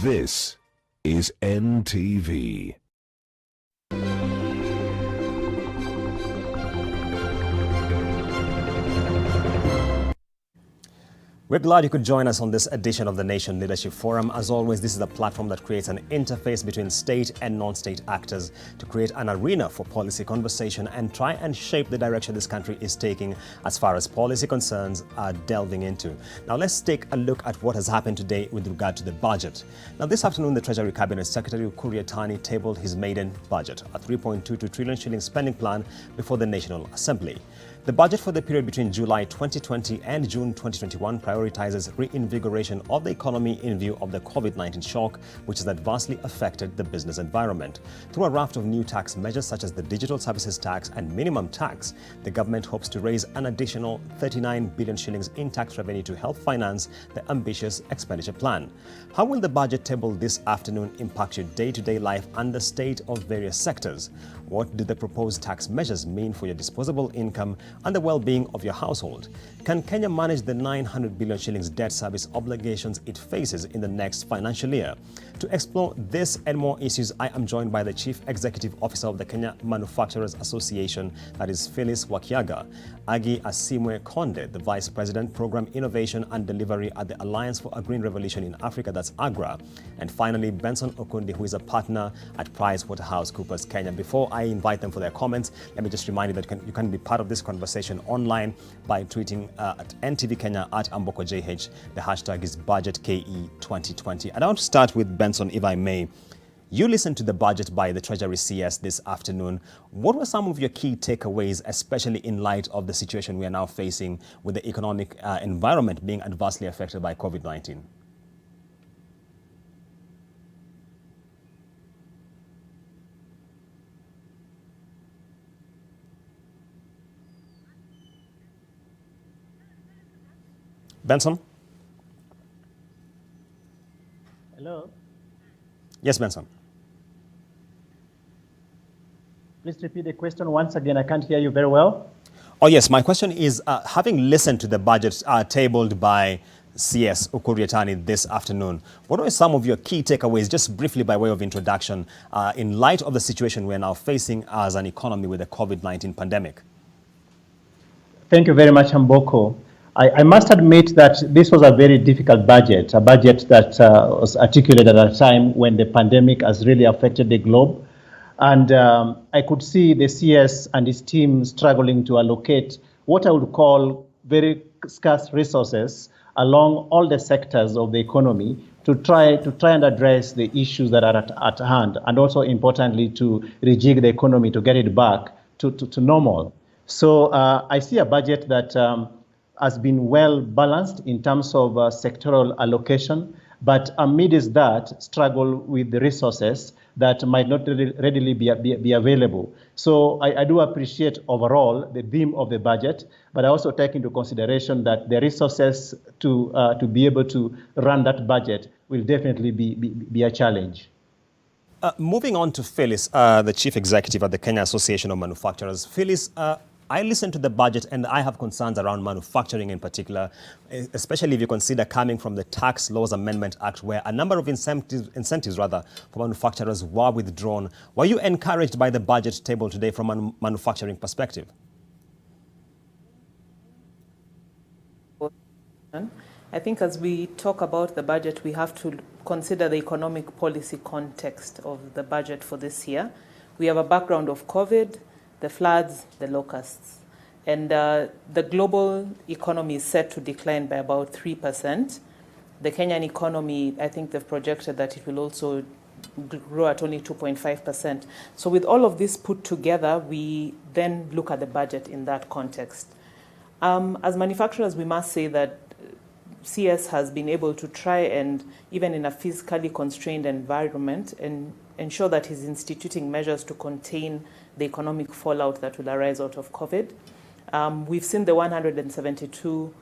This is NTV. We're glad you could join us on this edition of the Nation Leadership Forum. As always, this is a platform that creates an interface between state and non-state actors to create an arena for policy conversation and try and shape the direction this country is taking as far as policy concerns are delving into. Now, let's take a look at what has happened today with regard to the budget. Now, this afternoon, the Treasury Cabinet Secretary Ukur Yatani tabled his maiden budget, a 3.22 trillion shilling spending plan before the National Assembly. The budget for the period between July 2020 and June 2021 prioritizes reinvigoration of the economy in view of the COVID-19 shock, which has adversely affected the business environment. Through a raft of new tax measures such as the digital services tax and minimum tax, the government hopes to raise an additional 39 billion shillings in tax revenue to help finance the ambitious expenditure plan. How will the budget table this afternoon impact your day-to-day life and the state of various sectors? What do the proposed tax measures mean for your disposable income and the well-being of your household? Can Kenya manage the 900 billion shillings debt service obligations it faces in the next financial year? To explore this and more issues, I am joined by the Chief Executive Officer of the Kenya Manufacturers Association, that is Phyllis Wakiaga, Agi Asimwe Konde, the Vice President, Program Innovation and Delivery at the Alliance for a Green Revolution in Africa, that's AGRA, and finally Benson Okundi, who is a partner at PricewaterhouseCoopers Kenya. Before I invite them for their comments, let me just remind you that you can be part of this conversation online by tweeting at NTV Kenya at AmbokoJH. The hashtag is BudgetKE2020. And I want to start with Benson, if I may. You listened to the budget by the Treasury CS this afternoon. What were some of your key takeaways, especially in light of the situation we are now facing with the economic environment being adversely affected by COVID-19? Benson? Hello? Yes, Benson. Please repeat the question once again. I can't hear you very well. Oh, yes. My question is, having listened to the budget tabled by CS Ukur Yatani this afternoon, what are some of your key takeaways, just briefly by way of introduction, in light of the situation we're now facing as an economy with the COVID-19 pandemic? Thank you very much, Amboko. I must admit that this was a very difficult budget, a budget that was articulated at a time when the pandemic has really affected the globe. And I could see the CS and his team struggling to allocate what I would call very scarce resources along all the sectors of the economy to try and address the issues that are at hand, and also importantly to rejig the economy to get it back to normal. So I see a budget that has been well balanced in terms of sectoral allocation, but amidst that, struggle with the resources that might not readily be available. So I do appreciate overall the theme of the budget, but I also take into consideration that the resources to be able to run that budget will definitely be a challenge. Moving on to Phyllis, the Chief Executive at the Kenya Association of Manufacturers. Phyllis, I listened to the budget and I have concerns around manufacturing in particular, especially if you consider coming from the Tax Laws Amendment Act, where a number of incentives for manufacturers were withdrawn. Were you encouraged by the budget table today from a manufacturing perspective? I think as we talk about the budget, we have to consider the economic policy context of the budget for this year. We have a background of COVID, the floods, the locusts. And the global economy is set to decline by about 3%. The Kenyan economy, I think they've projected that it will also grow at only 2.5%. So with all of this put together, we then look at the budget in that context. As manufacturers, we must say that CS has been able to try and, even in a fiscally constrained environment, and ensure that he's instituting measures to contain the economic fallout that will arise out of COVID. We've seen the 172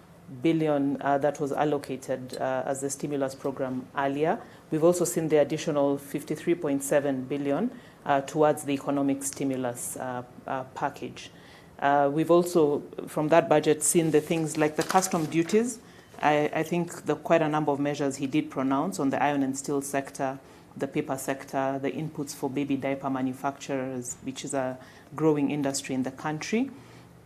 billion that was allocated as the stimulus program earlier. We've also seen the additional 53.7 billion towards the economic stimulus package. We've also, from that budget, seen the things like the custom duties I think quite a number of measures he did pronounce on the iron and steel sector, the paper sector, the inputs for baby diaper manufacturers, which is a growing industry in the country,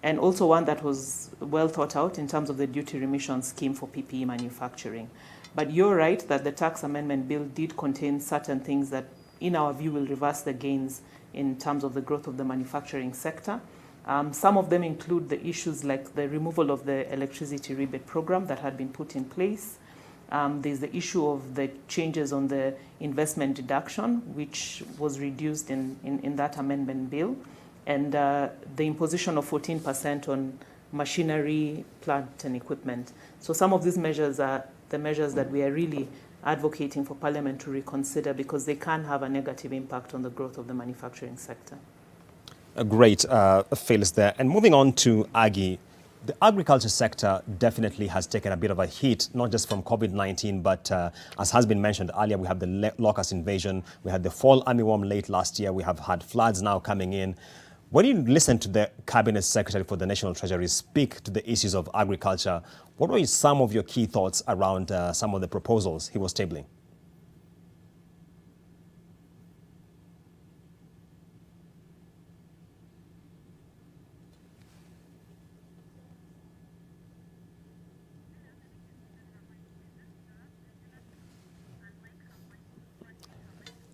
and also one that was well thought out in terms of the duty remission scheme for PPE manufacturing. But you're right that the tax amendment bill did contain certain things that, in our view, will reverse the gains in terms of the growth of the manufacturing sector. Some of them include the issues like the removal of the electricity rebate program that had been put in place. There's the issue of the changes on the investment deduction, which was reduced in that amendment bill, and the imposition of 14% on machinery, plant, and equipment. So some of these measures are the measures that we are really advocating for Parliament to reconsider because they can have a negative impact on the growth of the manufacturing sector. Great, Phyllis there. And moving on to Aggie, the agriculture sector definitely has taken a bit of a hit, not just from COVID-19, but as has been mentioned earlier, we have the locust invasion, we had the fall armyworm late last year, we have had floods now coming in. When you listen to the Cabinet Secretary for the National Treasury speak to the issues of agriculture, what were some of your key thoughts around some of the proposals he was tabling?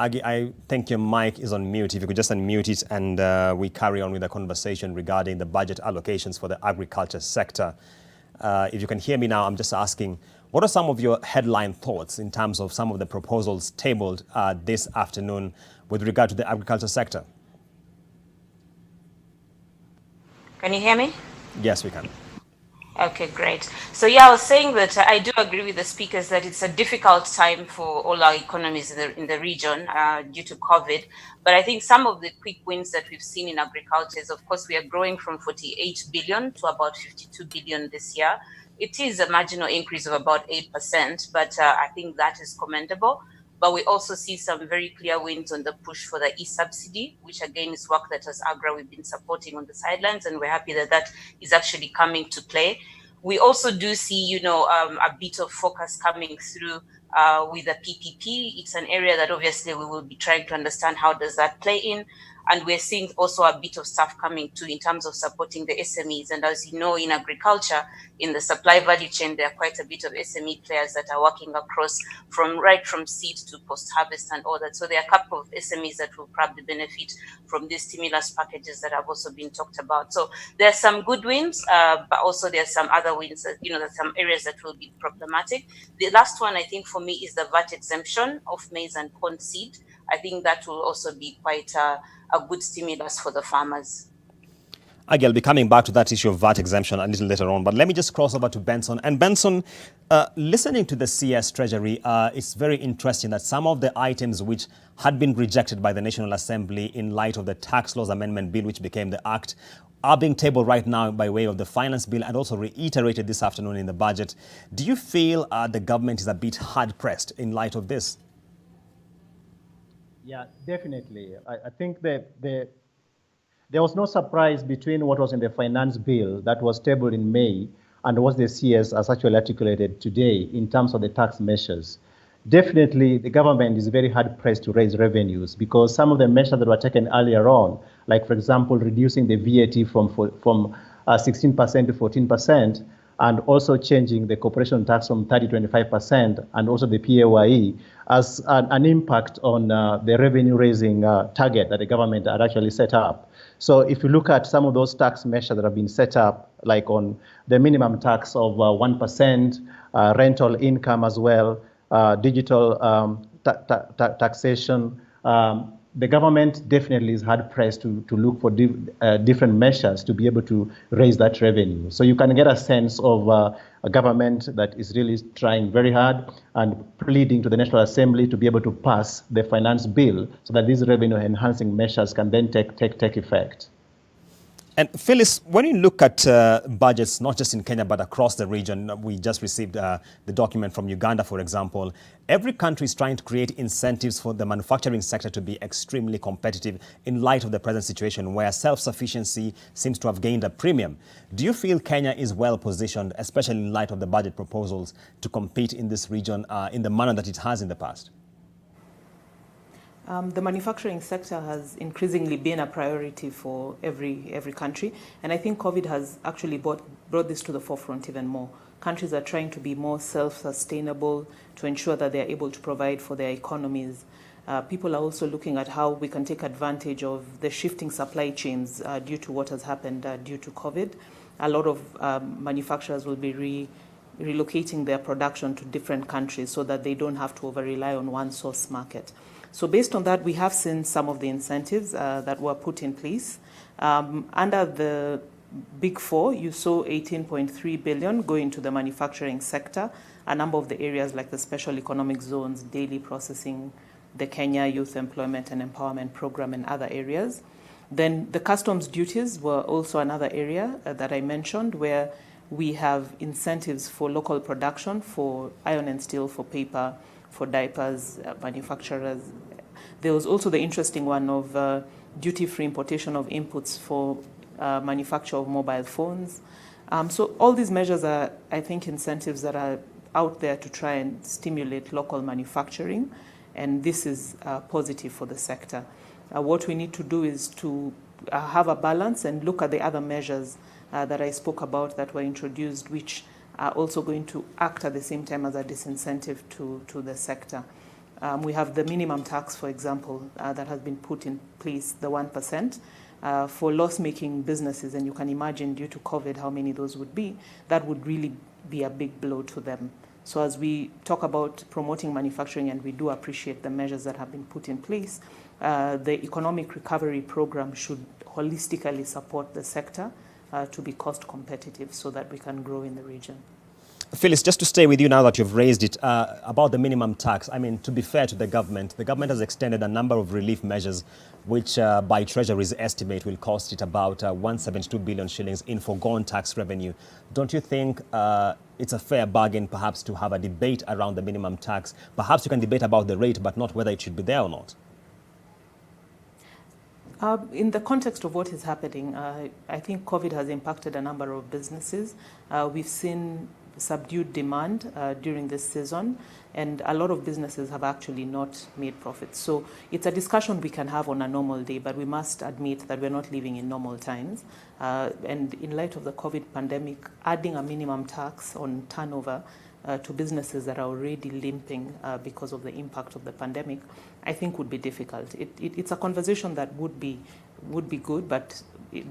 Aggie, I think your mic is on mute. If you could just unmute it and we carry on with the conversation regarding the budget allocations for the agriculture sector. If you can hear me now, I'm just asking, what are some of your headline thoughts in terms of some of the proposals tabled this afternoon with regard to the agriculture sector? Can you hear me? Yes, we can. Okay, great. So yeah, I was saying that I do agree with the speakers that it's a difficult time for all our economies in the region due to COVID. But I think some of the quick wins that we've seen in agriculture is, of course, we are growing from 48 billion to about 52 billion this year. It is a marginal increase of about 8%, but I think that is commendable. But we also see some very clear wins on the push for the e-subsidy, which again is work that as AGRA we've been supporting on the sidelines, and we're happy that that is actually coming to play. We also do see, a bit of focus coming through with the PPP. It's an area that obviously we will be trying to understand how does that play in. And we're seeing also a bit of stuff coming too in terms of supporting the SMEs. And as you know, in agriculture, in the supply value chain, there are quite a bit of SME players that are working across right from seed to post-harvest and all that. So there are a couple of SMEs that will probably benefit from these stimulus packages that have also been talked about. So there are some good wins, but also there are some other wins that, there's some areas that will be problematic. The last one, I think, for me is the VAT exemption of maize and corn seed. I think that will also be quite a good stimulus for the farmers. Aggie, I'll be coming back to that issue of VAT exemption a little later on, but let me just cross over to Benson. And Benson, listening to the CS Treasury, it's very interesting that some of the items which had been rejected by the National Assembly in light of the Tax Laws Amendment Bill, which became the Act, are being tabled right now by way of the Finance Bill and also reiterated this afternoon in the budget. Do you feel the government is a bit hard-pressed in light of this? Yeah, definitely. I think that there was no surprise between what was in the finance bill that was tabled in May and what the CS has actually articulated today in terms of the tax measures. Definitely, the government is very hard pressed to raise revenues because some of the measures that were taken earlier on, like, for example, reducing the VAT from 16% to 14%, and also changing the corporation tax from 30% to 25%, and also the PAYE, as an impact on the revenue raising target that the government had actually set up. So if you look at some of those tax measures that have been set up, like on the minimum tax of 1%, rental income as well, digital taxation, the government definitely is hard pressed to look for different measures to be able to raise that revenue. So you can get a sense of a government that is really trying very hard and pleading to the National Assembly to be able to pass the finance bill so that these revenue enhancing measures can then take effect. And Phyllis, when you look at budgets, not just in Kenya, but across the region, we just received the document from Uganda, for example. Every country is trying to create incentives for the manufacturing sector to be extremely competitive in light of the present situation where self-sufficiency seems to have gained a premium. Do you feel Kenya is well positioned, especially in light of the budget proposals, to compete in this region in the manner that it has in the past? The manufacturing sector has increasingly been a priority for every country, and I think COVID has actually brought this to the forefront even more. Countries are trying to be more self-sustainable to ensure that they are able to provide for their economies. People are also looking at how we can take advantage of the shifting supply chains due to what has happened due to COVID. A lot of manufacturers will be relocating their production to different countries so that they don't have to over-rely on one source market. So based on that, we have seen some of the incentives that were put in place. Under the Big Four, you saw 18.3 billion go into the manufacturing sector. A number of the areas like the special economic zones, daily processing, the Kenya Youth Employment and Empowerment Program and other areas. Then the customs duties were also another area that I mentioned where we have incentives for local production, for iron and steel, for paper, for diapers, manufacturers. There was also the interesting one of duty-free importation of inputs for manufacture of mobile phones. So all these measures are, I think, incentives that are out there to try and stimulate local manufacturing, and this is positive for the sector. What we need to do is to have a balance and look at the other measures that I spoke about that were introduced, which are also going to act at the same time as a disincentive to the sector. We have the minimum tax, for example, that has been put in place, the 1%, for loss-making businesses, and you can imagine due to COVID how many those would be. That would really be a big blow to them. So as we talk about promoting manufacturing, and we do appreciate the measures that have been put in place, the economic recovery program should holistically support the sector to be cost competitive so that we can grow in the region. Phyllis, just to stay with you now that you've raised it, about the minimum tax. I mean, to be fair to the government has extended a number of relief measures which by Treasury's estimate will cost it about 172 billion shillings in foregone tax revenue. Don't you think it's a fair bargain perhaps to have a debate around the minimum tax? Perhaps you can debate about the rate, but not whether it should be there or not. In the context of what is happening, I think COVID has impacted a number of businesses. We've seen subdued demand during this season, and a lot of businesses have actually not made profits. So it's a discussion we can have on a normal day, but we must admit that we're not living in normal times. And in light of the COVID pandemic, adding a minimum tax on turnover to businesses that are already limping because of the impact of the pandemic, I think would be difficult. It's a conversation that would be good, but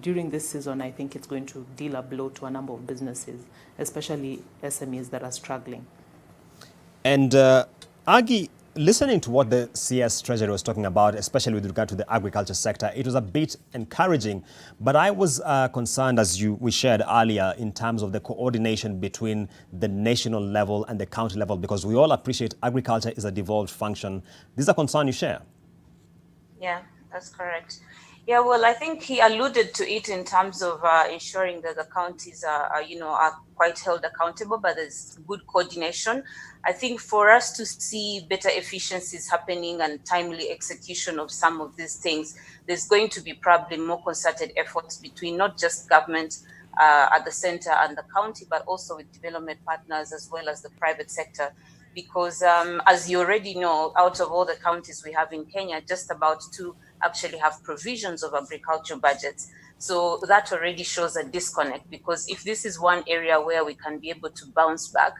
during this season, I think it's going to deal a blow to a number of businesses, especially SMEs that are struggling. And Agi, listening to what the CS Treasury was talking about, especially with regard to the agriculture sector, it was a bit encouraging, but I was concerned, as we shared earlier, in terms of the coordination between the national level and the county level, because we all appreciate agriculture is a devolved function. This is a concern you share. Yeah, that's correct. Yeah, well, I think he alluded to it in terms of ensuring that the counties are quite held accountable, but there's good coordination. I think for us to see better efficiencies happening and timely execution of some of these things, there's going to be probably more concerted efforts between not just government at the center and the county, but also with development partners as well as the private sector. Because as you already know, out of all the counties we have in Kenya, just about 2 actually have provisions of agriculture budgets. So that already shows a disconnect, because if this is one area where we can be able to bounce back,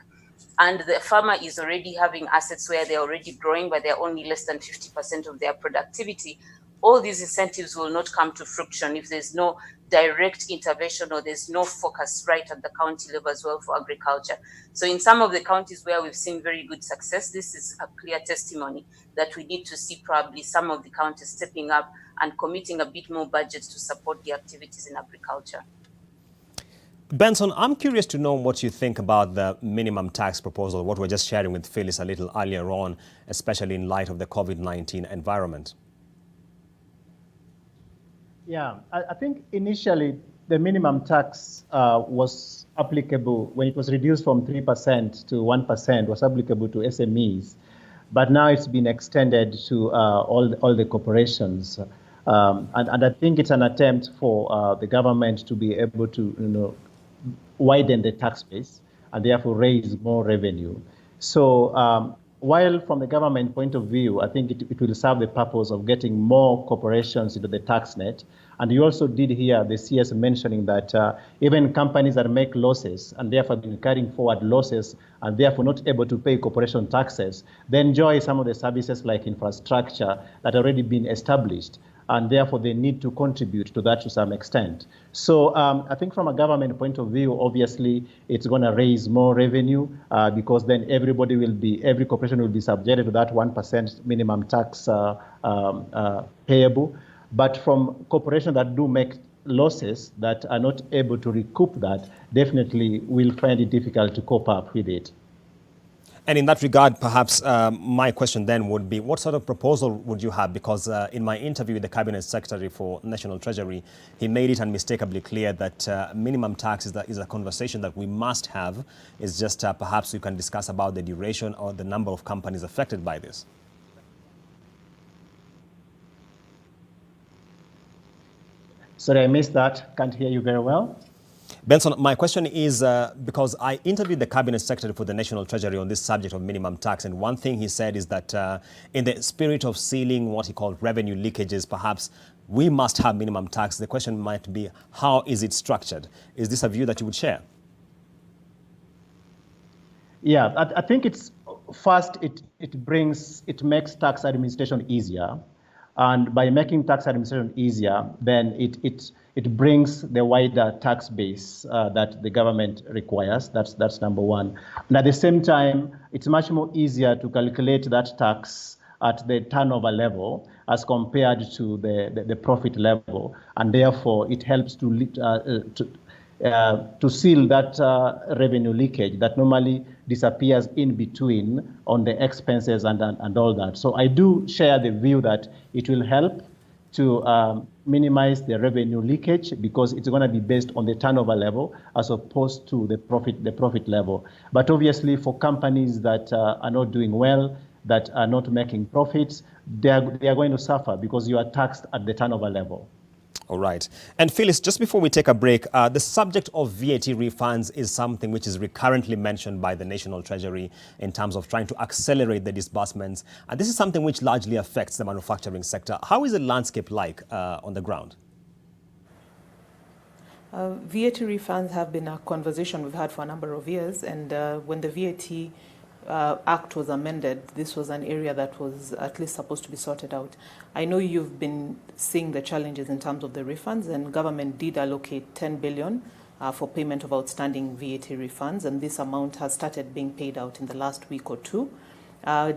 and the farmer is already having assets where they're already growing, but they're only less than 50% of their productivity, all these incentives will not come to fruition if there's no direct intervention or there's no focus right at the county level as well for agriculture. So in some of the counties where we've seen very good success, this is a clear testimony that we need to see probably some of the counties stepping up and committing a bit more budgets to support the activities in agriculture. Benson, I'm curious to know what you think about the minimum tax proposal, what we're just sharing with Phyllis a little earlier on, especially in light of the COVID-19 environment. Yeah, I think initially the minimum tax was applicable when it was reduced from 3% to 1%, was applicable to SMEs. But now it's been extended to all the corporations. And I think it's an attempt for the government to be able to widen the tax base and therefore raise more revenue. So while from the government point of view, I think it will serve the purpose of getting more corporations into the tax net. And you also did hear the CS mentioning that even companies that make losses and therefore been carrying forward losses and therefore not able to pay corporation taxes, they enjoy some of the services like infrastructure that already been established, and therefore they need to contribute to that to some extent. So I think from a government point of view, obviously it's going to raise more revenue because then every corporation will be subjected to that 1% minimum tax payable. But from corporations that do make losses that are not able to recoup that, definitely will find it difficult to cope up with it. And in that regard, perhaps my question then would be, what sort of proposal would you have? Because in my interview with the Cabinet Secretary for National Treasury, he made it unmistakably clear that minimum tax is a conversation that we must have. It's just perhaps we can discuss about the duration or the number of companies affected by this. Sorry, I missed that. Can't hear you very well. Benson, my question is because I interviewed the Cabinet Secretary for the National Treasury on this subject of minimum tax, and one thing he said is that in the spirit of sealing what he called revenue leakages, perhaps we must have minimum tax. The question might be, how is it structured? Is this a view that you would share? Yeah, I think it's first, it makes tax administration easier. And by making tax administration easier, then it brings the wider tax base that the government requires. That's number one. And at the same time, it's much more easier to calculate that tax at the turnover level as compared to the profit level, and therefore it helps to seal that revenue leakage that normally disappears in between on the expenses and all that. So I do share the view that it will help to minimize the revenue leakage because it's going to be based on the turnover level as opposed to the profit level. But obviously for companies that are not doing well, that are not making profits, they are going to suffer because you are taxed at the turnover level. All right. And Phyllis, just before we take a break, the subject of VAT refunds is something which is recurrently mentioned by the National Treasury in terms of trying to accelerate the disbursements. And this is something which largely affects the manufacturing sector. How is the landscape like on the ground? VAT refunds have been a conversation we've had for a number of years. And when the VAT Act was amended, this was an area that was at least supposed to be sorted out. I know you've been seeing the challenges in terms of the refunds, and government did allocate 10 billion for payment of outstanding VAT refunds, and this amount has started being paid out in the last week or two.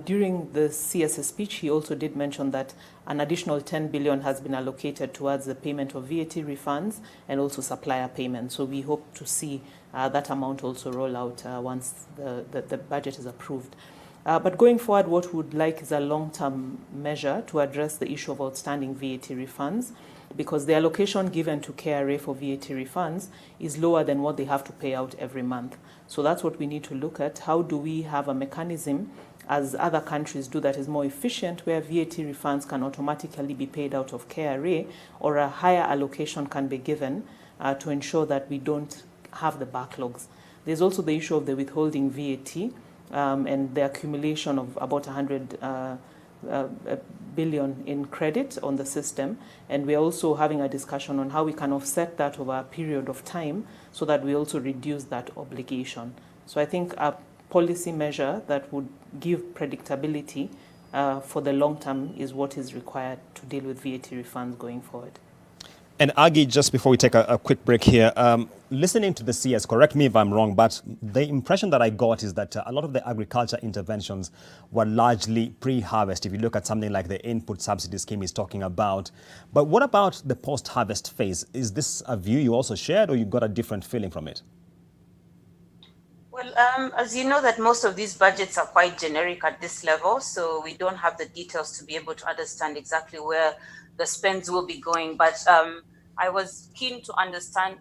During the CS's speech, he also did mention that an additional 10 billion has been allocated towards the payment of VAT refunds and also supplier payments. So we hope to see that amount also roll out once the budget is approved. But going forward, what we would like is a long-term measure to address the issue of outstanding VAT refunds, because the allocation given to KRA for VAT refunds is lower than what they have to pay out every month. So that's what we need to look at. How do we have a mechanism, as other countries do, that is more efficient, where VAT refunds can automatically be paid out of KRA, or a higher allocation can be given to ensure that we don't have the backlogs. There's also the issue of the withholding VAT and the accumulation of about 100 billion in credit on the system, and we're also having a discussion on how we can offset that over a period of time so that we also reduce that obligation. So I think a policy measure that would give predictability for the long term is what is required to deal with VAT refunds going forward. And Agi, just before we take a quick break here, listening to the CS, correct me if I'm wrong, but the impression that I got is that a lot of the agriculture interventions were largely pre-harvest. If you look at something like the input subsidy scheme he's talking about. But what about the post-harvest phase? Is this a view you also shared, or you got a different feeling from it? Well, as you know, that most of these budgets are quite generic at this level, so we don't have the details to be able to understand exactly where the spends will be going. But I was keen to understand,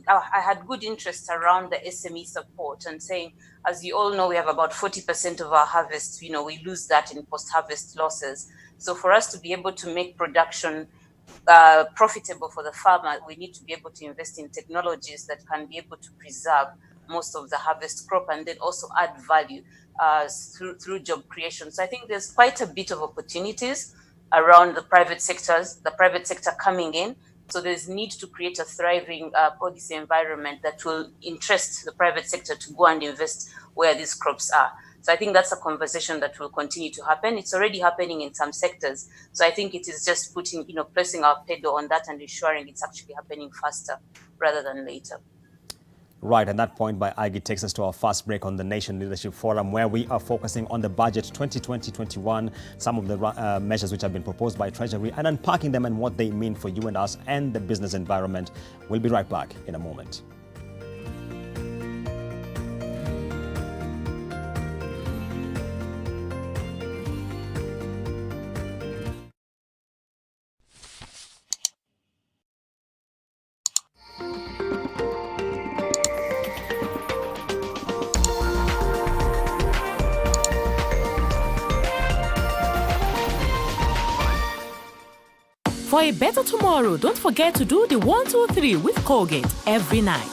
I had good interest around the SME support and saying, as you all know, we have about 40% of our harvest, we lose that in post-harvest losses. So for us to be able to make production profitable for the farmer, we need to be able to invest in technologies that can be able to preserve most of the harvest crop and then also add value through job creation. So I think there's quite a bit of opportunities around the private sector coming in. So there's need to create a thriving policy environment that will interest the private sector to go and invest where these crops are. So I think that's a conversation that will continue to happen. It's already happening in some sectors. So I think it is just placing our pedal on that and ensuring it's actually happening faster rather than later. Right, and that point by Agi takes us to our first break on the Nation Leadership Forum, where we are focusing on the budget 2020-21, some of the measures which have been proposed by Treasury, and unpacking them and what they mean for you and us and the business environment. We'll be right back in a moment. For a better tomorrow, don't forget to do the 1, 2, 3 with Colgate every night.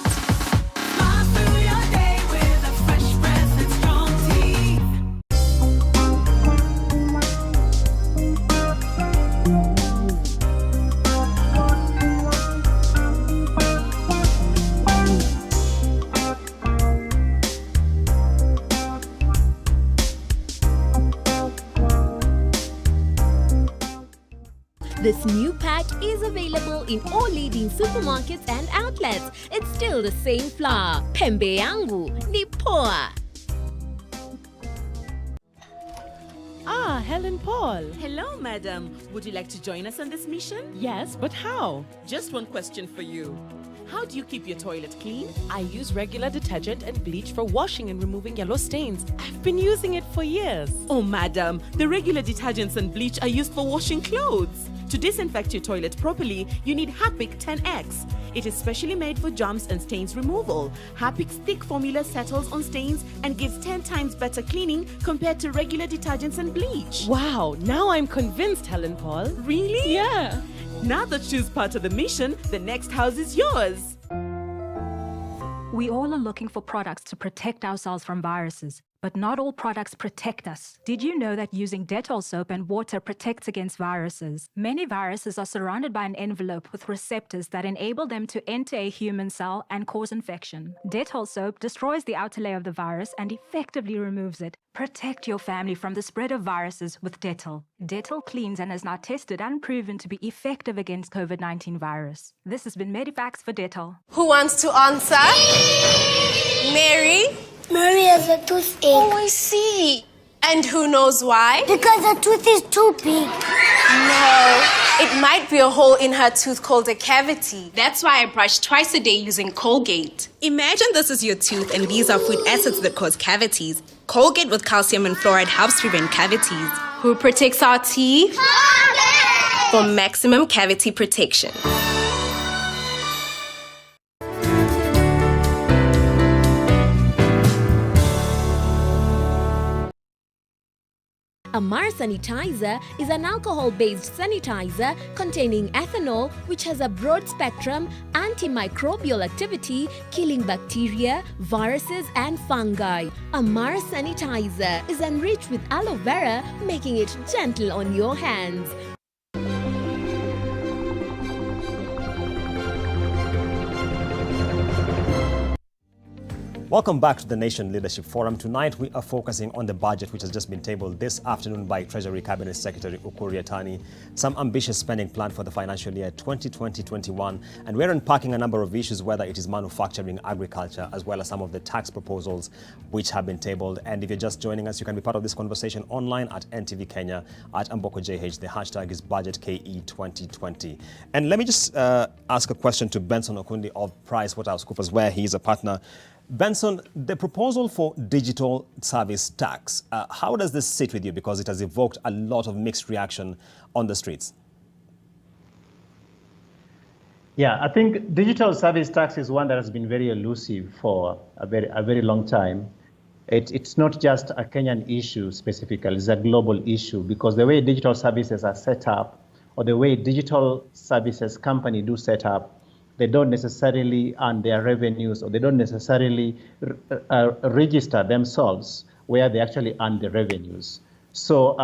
This new pack is available in all leading supermarkets and outlets. It's still the same flour. Pembe yangu ni poa. Ah, Helen Paul. Hello, madam. Would you like to join us on this mission? Yes, but how? Just one question for you. How do you keep your toilet clean? I use regular detergent and bleach for washing and removing yellow stains. I've been using it for years. Oh, madam, the regular detergents and bleach are used for washing clothes. To disinfect your toilet properly, you need Harpic 10X. It is specially made for germs and stains removal. Harpic's thick formula settles on stains and gives 10 times better cleaning compared to regular detergents and bleach. Wow, now I'm convinced, Helen Paul. Really? Yeah. Now that she's part of the mission, the next house is yours. We all are looking for products to protect ourselves from viruses, but not all products protect us. Did you know that using Dettol soap and water protects against viruses? Many viruses are surrounded by an envelope with receptors that enable them to enter a human cell and cause infection. Dettol soap destroys the outer layer of the virus and effectively removes it. Protect your family from the spread of viruses with Dettol. Dettol cleans and is now tested and proven to be effective against COVID-19 virus. This has been Medivax for Dettol. Who wants to answer? Mary? Mary has a toothache. Oh, I see. And who knows why? Because her tooth is too big. No, it might be a hole in her tooth called a cavity. That's why I brush twice a day using Colgate. Imagine this is your tooth and these are food acids that cause cavities. Colgate with calcium and fluoride helps prevent cavities. Who protects our teeth? Colgate! For maximum cavity protection. Amar Sanitizer is an alcohol-based sanitizer containing ethanol, which has a broad-spectrum antimicrobial activity, killing bacteria, viruses and fungi. Amar Sanitizer is enriched with aloe vera, making it gentle on your hands. Welcome back to the Nation Leadership Forum. Tonight we are focusing on the budget which has just been tabled this afternoon by Treasury Cabinet Secretary Ukur Yatani. Some ambitious spending plan for the financial year 2020-21, and we're unpacking a number of issues, whether it is manufacturing, agriculture, as well as some of the tax proposals which have been tabled. And if you're just joining us, you can be part of this conversation online at NTV Kenya, at AmbokoJH. The hashtag is BudgetKE2020. And let me just ask a question to Benson Okundi of PricewaterhouseCoopers, where he is a partner. Benson, the proposal for digital service tax, how does this sit with you? Because it has evoked a lot of mixed reaction on the streets. Yeah, I think digital service tax is one that has been very elusive for a very long time. It's not just a Kenyan issue specifically, it's a global issue because the way digital services are set up or the way digital services company do set up, they don't necessarily earn their revenues or they don't necessarily register themselves where they actually earn the revenues. So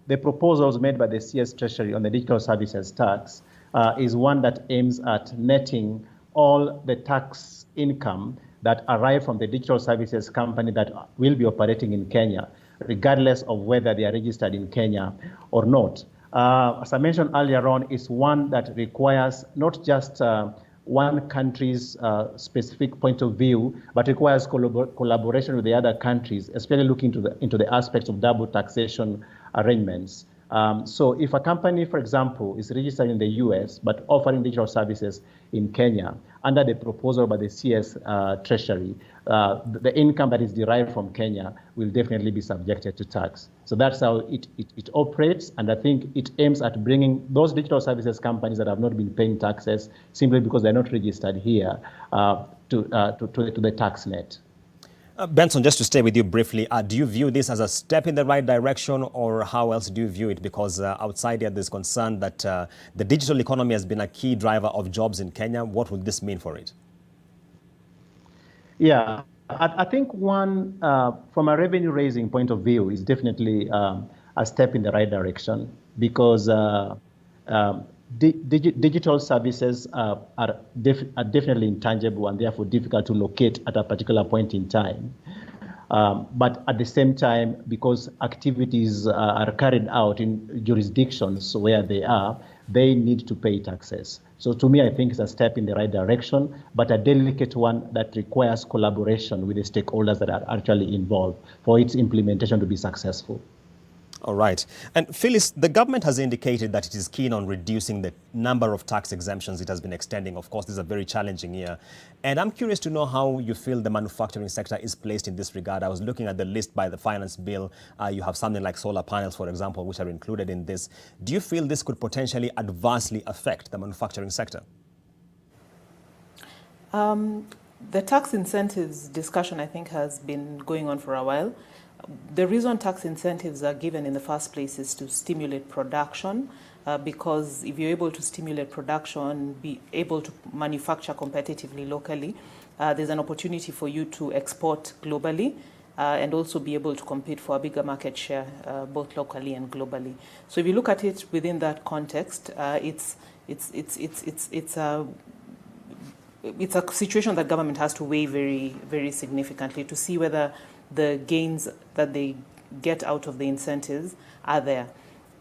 the proposals made by the CS Treasury on the digital services tax is one that aims at netting all the tax income that arrive from the digital services company that will be operating in Kenya, regardless of whether they are registered in Kenya or not. As I mentioned earlier on, is one that requires not just one country's specific point of view, but requires collaboration with the other countries, especially looking into the aspects of double taxation arrangements. So if a company, for example, is registered in the US, but offering digital services in Kenya, under the proposal by the CS Treasury, the income that is derived from Kenya will definitely be subjected to tax. So that's how it operates. And I think it aims at bringing those digital services companies that have not been paying taxes simply because they're not registered here to the tax net. Benson, just to stay with you briefly, do you view this as a step in the right direction, or how else do you view it? Because outside here, there's concern that the digital economy has been a key driver of jobs in Kenya. What will this mean for it? Yeah, I think one, from a revenue raising point of view, is definitely a step in the right direction because digital services are definitely intangible and therefore difficult to locate at a particular point in time. But at the same time, because activities are carried out in jurisdictions where they need to pay taxes. So to me, I think it's a step in the right direction, but a delicate one that requires collaboration with the stakeholders that are actually involved for its implementation to be successful. All right. And Phyllis, the government has indicated that it is keen on reducing the number of tax exemptions it has been extending. Of course, this is a very challenging year. And I'm curious to know how you feel the manufacturing sector is placed in this regard. I was looking at the list by the finance bill. You have something like solar panels, for example, which are included in this. Do you feel this could potentially adversely affect the manufacturing sector? The tax incentives discussion, I think, has been going on for a while. The reason tax incentives are given in the first place is to stimulate production, because if you're able to stimulate production, be able to manufacture competitively locally, there's an opportunity for you to export globally and also be able to compete for a bigger market share, both locally and globally. So if you look at it within that context, it's a situation that government has to weigh very, very significantly to see whether the gains that they get out of the incentives are there.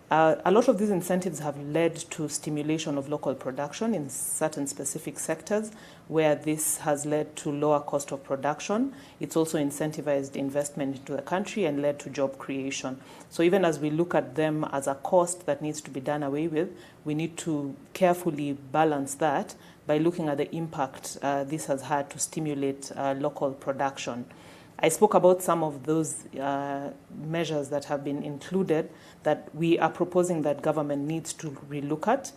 A lot of these incentives have led to stimulation of local production in certain specific sectors where this has led to lower cost of production. It's also incentivized investment into the country and led to job creation. So even as we look at them as a cost that needs to be done away with, we need to carefully balance that by looking at the impact this has had to stimulate local production. I spoke about some of those measures that have been included that we are proposing that government needs to relook at.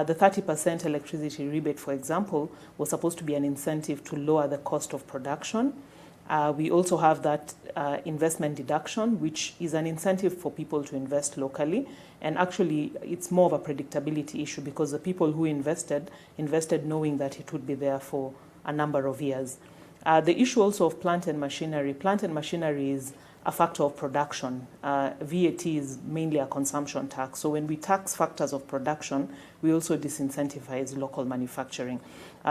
The 30% electricity rebate, for example, was supposed to be an incentive to lower the cost of production. We also have that investment deduction, which is an incentive for people to invest locally. And actually, it's more of a predictability issue because the people who invested knowing that it would be there for a number of years. The issue also of plant and machinery. Plant and machinery is a factor of production. VAT is mainly a consumption tax. So when we tax factors of production, we also disincentivize local manufacturing.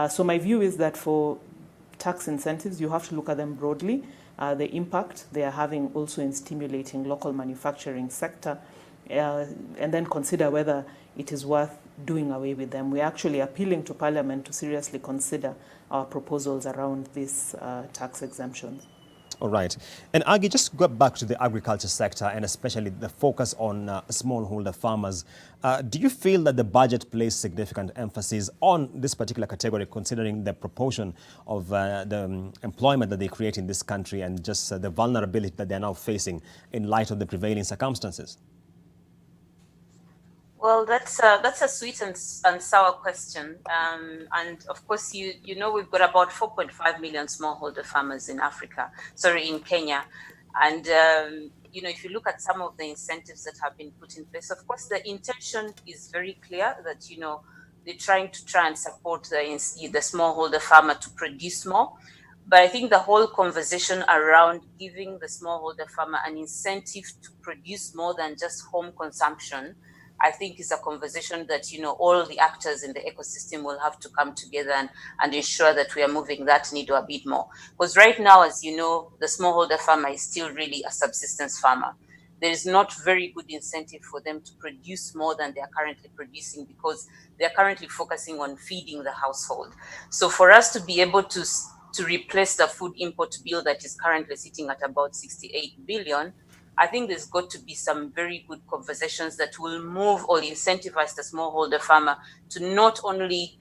So my view is that for tax incentives, you have to look at them broadly, the impact they are having also in stimulating local manufacturing sector, and then consider whether it is worth doing away with them. We're actually appealing to Parliament to seriously consider our proposals around these tax exemptions. All right. And Agi, just go back to the agriculture sector and especially the focus on smallholder farmers. Do you feel that the budget places significant emphasis on this particular category, considering the proportion of the employment that they create in this country and just the vulnerability that they're now facing in light of the prevailing circumstances? Well, that's a sweet and sour question, and of course, you know we've got about 4.5 million smallholder farmers in Africa, sorry, in Kenya, and you know if you look at some of the incentives that have been put in place, of course, the intention is very clear that you know they're trying to try and support the smallholder farmer to produce more. But I think the whole conversation around giving the smallholder farmer an incentive to produce more than just home consumption, I think is a conversation that, you know, all the actors in the ecosystem will have to come together and ensure that we are moving that needle a bit more. Because right now, as you know, the smallholder farmer is still really a subsistence farmer. There is not very good incentive for them to produce more than they are currently producing because they are currently focusing on feeding the household. So for us to be able to replace the food import bill that is currently sitting at about 68 billion, I think there's got to be some very good conversations that will move or incentivize the smallholder farmer to not only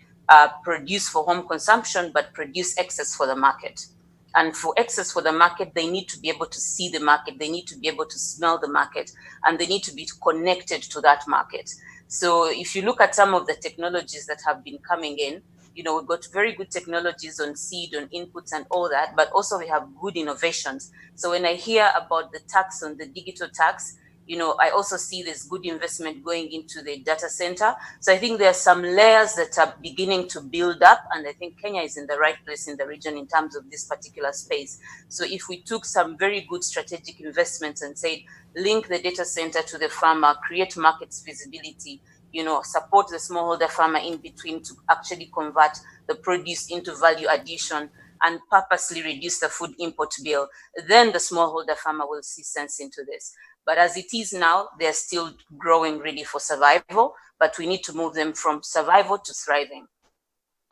produce for home consumption, but produce excess for the market. And for excess for the market, they need to be able to see the market, they need to be able to smell the market, and they need to be connected to that market. So if you look at some of the technologies that have been coming in, you know, we've got very good technologies on seed, on inputs and all that, but also we have good innovations. So when I hear about the tax on the digital tax, you know, I also see this good investment going into the data center. So I think there are some layers that are beginning to build up, and I think Kenya is in the right place in the region in terms of this particular space. So if we took some very good strategic investments and said, link the data center to the farmer, create markets visibility, you know, support the smallholder farmer in between to actually convert the produce into value addition and purposely reduce the food import bill, then the smallholder farmer will see sense into this. But as it is now, they're still growing really for survival, but we need to move them from survival to thriving.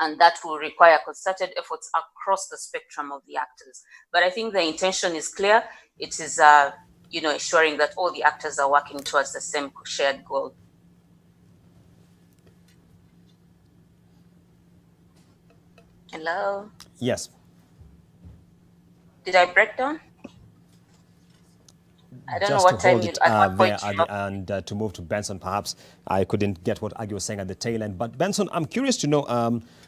And that will require concerted efforts across the spectrum of the actors. But I think the intention is clear. It is, you know, ensuring that all the actors are working towards the same shared goal. Hello? Yes. Did I break down? I don't know what time you, at what point you and to move to Benson, perhaps I couldn't get what Aggie was saying at the tail end. But Benson, I'm curious to know,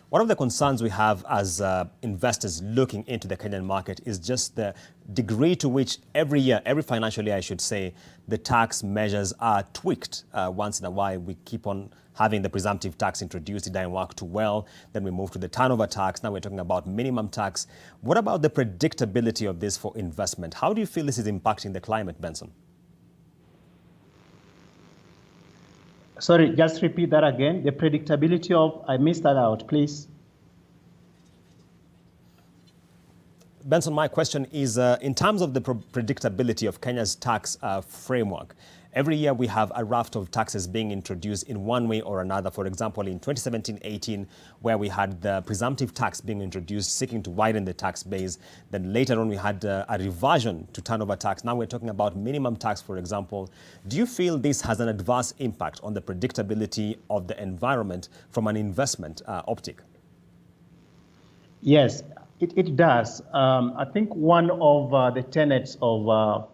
one of the concerns we have as investors looking into the Kenyan market is just the degree to which every year, every financial year, I should say, the tax measures are tweaked. Once in a while, we keep on having the presumptive tax introduced. It didn't work too well. Then we moved to the turnover tax. Now we're talking about minimum tax. What about the predictability of this for investment? How do you feel this is impacting the climate, Benson? Sorry, just repeat that again. The predictability of, I missed that out, please. Benson, my question is, in terms of the predictability of Kenya's tax framework, every year we have a raft of taxes being introduced in one way or another. For example, in 2017-18, where we had the presumptive tax being introduced, seeking to widen the tax base. Then later on, we had a reversion to turnover tax. Now we're talking about minimum tax, for example. Do you feel this has an adverse impact on the predictability of the environment from an investment optic? Yes, it does. I think one of the tenets of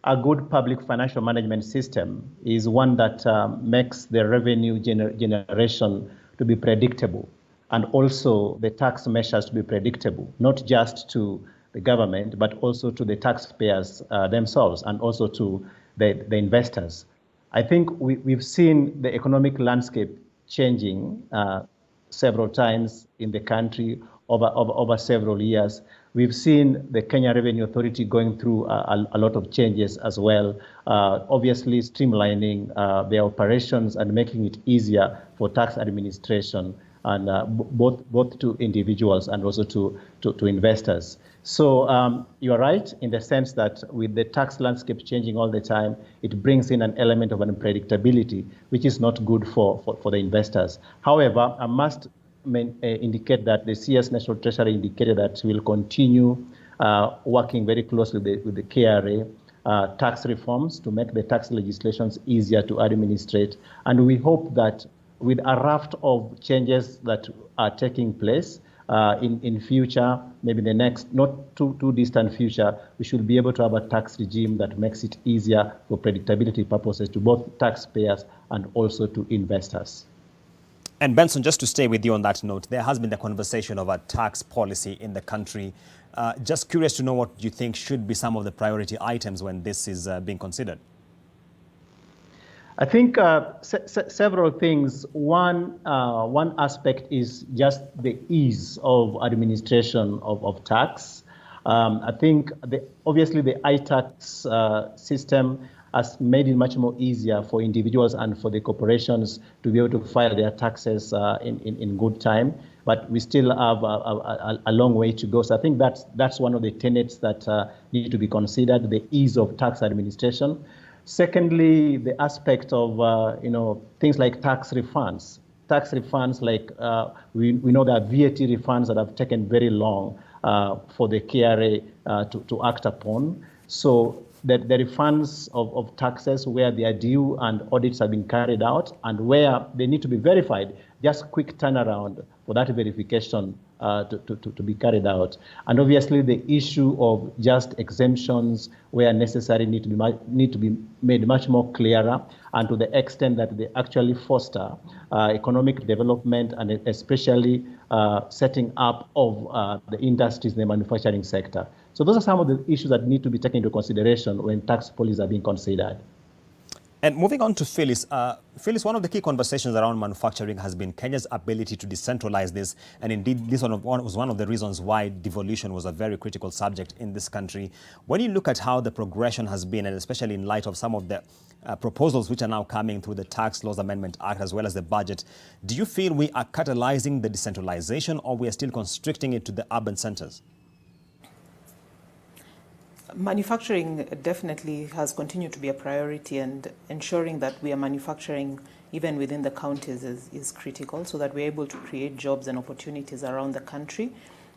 a good public financial management system is one that makes the revenue generation to be predictable, and also the tax measures to be predictable, not just to the government, but also to the taxpayers themselves, and also to the investors. I think we've seen the economic landscape changing several times in the country over several years. We've seen the Kenya Revenue Authority going through a lot of changes as well, obviously streamlining their operations and making it easier for tax administration, and both to individuals and also to investors. So you're right in the sense that with the tax landscape changing all the time, it brings in an element of unpredictability, which is not good for the investors. However, I must indicate that the CS National Treasury indicated that we will continue working very closely with the KRA, tax reforms to make the tax legislations easier to administrate. And we hope that with a raft of changes that are taking place, in future, maybe the next, not too distant future, we should be able to have a tax regime that makes it easier for predictability purposes to both taxpayers and also to investors. And Benson, just to stay with you on that note, there has been the conversation of a tax policy in the country. Just curious to know what you think should be some of the priority items when this is being considered. I think several things. One aspect is just the ease of administration of tax. I think obviously the iTax system has made it much more easier for individuals and for the corporations to be able to file their taxes in good time. But we still have a long way to go. So I think that's one of the tenets that need to be considered: the ease of tax administration. Secondly, the aspect of things like tax refunds. Tax refunds, like we know there are VAT refunds that have taken very long for the KRA to act upon. So the refunds of taxes where they are due and audits have been carried out and where they need to be verified, just quick turnaround for that verification to be carried out. And obviously the issue of just exemptions where necessary need to be made much more clearer, and to the extent that they actually foster economic development and especially setting up of the industries in the manufacturing sector. So those are some of the issues that need to be taken into consideration when tax policies are being considered. And moving on to Phyllis. Phyllis, one of the key conversations around manufacturing has been Kenya's ability to decentralize this. And indeed, this was one of the reasons why devolution was a very critical subject in this country. When you look at how the progression has been, and especially in light of some of the proposals which are now coming through the Tax Laws Amendment Act as well as the budget, do you feel we are catalyzing the decentralization, or we are still constricting it to the urban centers? Manufacturing definitely has continued to be a priority, and ensuring that we are manufacturing even within the counties is critical, so that we're able to create jobs and opportunities around the country.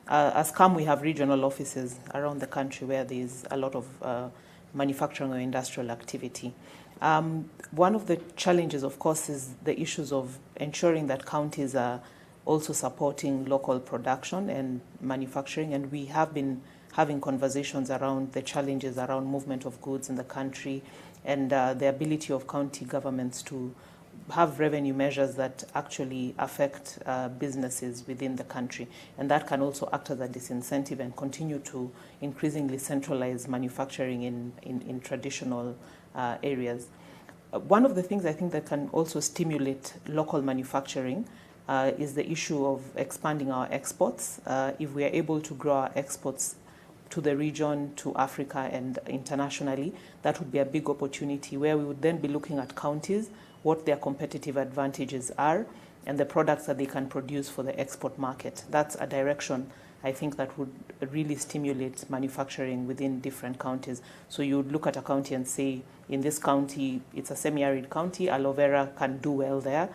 As CAM, we have regional offices around the country where there's a lot of manufacturing or industrial activity. One of the challenges, of course, is the issues of ensuring that counties are also supporting local production and manufacturing, and we have been having conversations around the challenges around movement of goods in the country, and the ability of county governments to have revenue measures that actually affect businesses within the country. And that can also act as a disincentive and continue to increasingly centralize manufacturing in traditional areas. One of the things I think that can also stimulate local manufacturing is the issue of expanding our exports. If we are able to grow our exports to the region, to Africa and internationally, that would be a big opportunity where we would then be looking at counties, what their competitive advantages are, and the products that they can produce for the export market. That's a direction I think that would really stimulate manufacturing within different counties. So you would look at a county and say, in this county, it's a semi-arid county, aloe vera can do well there.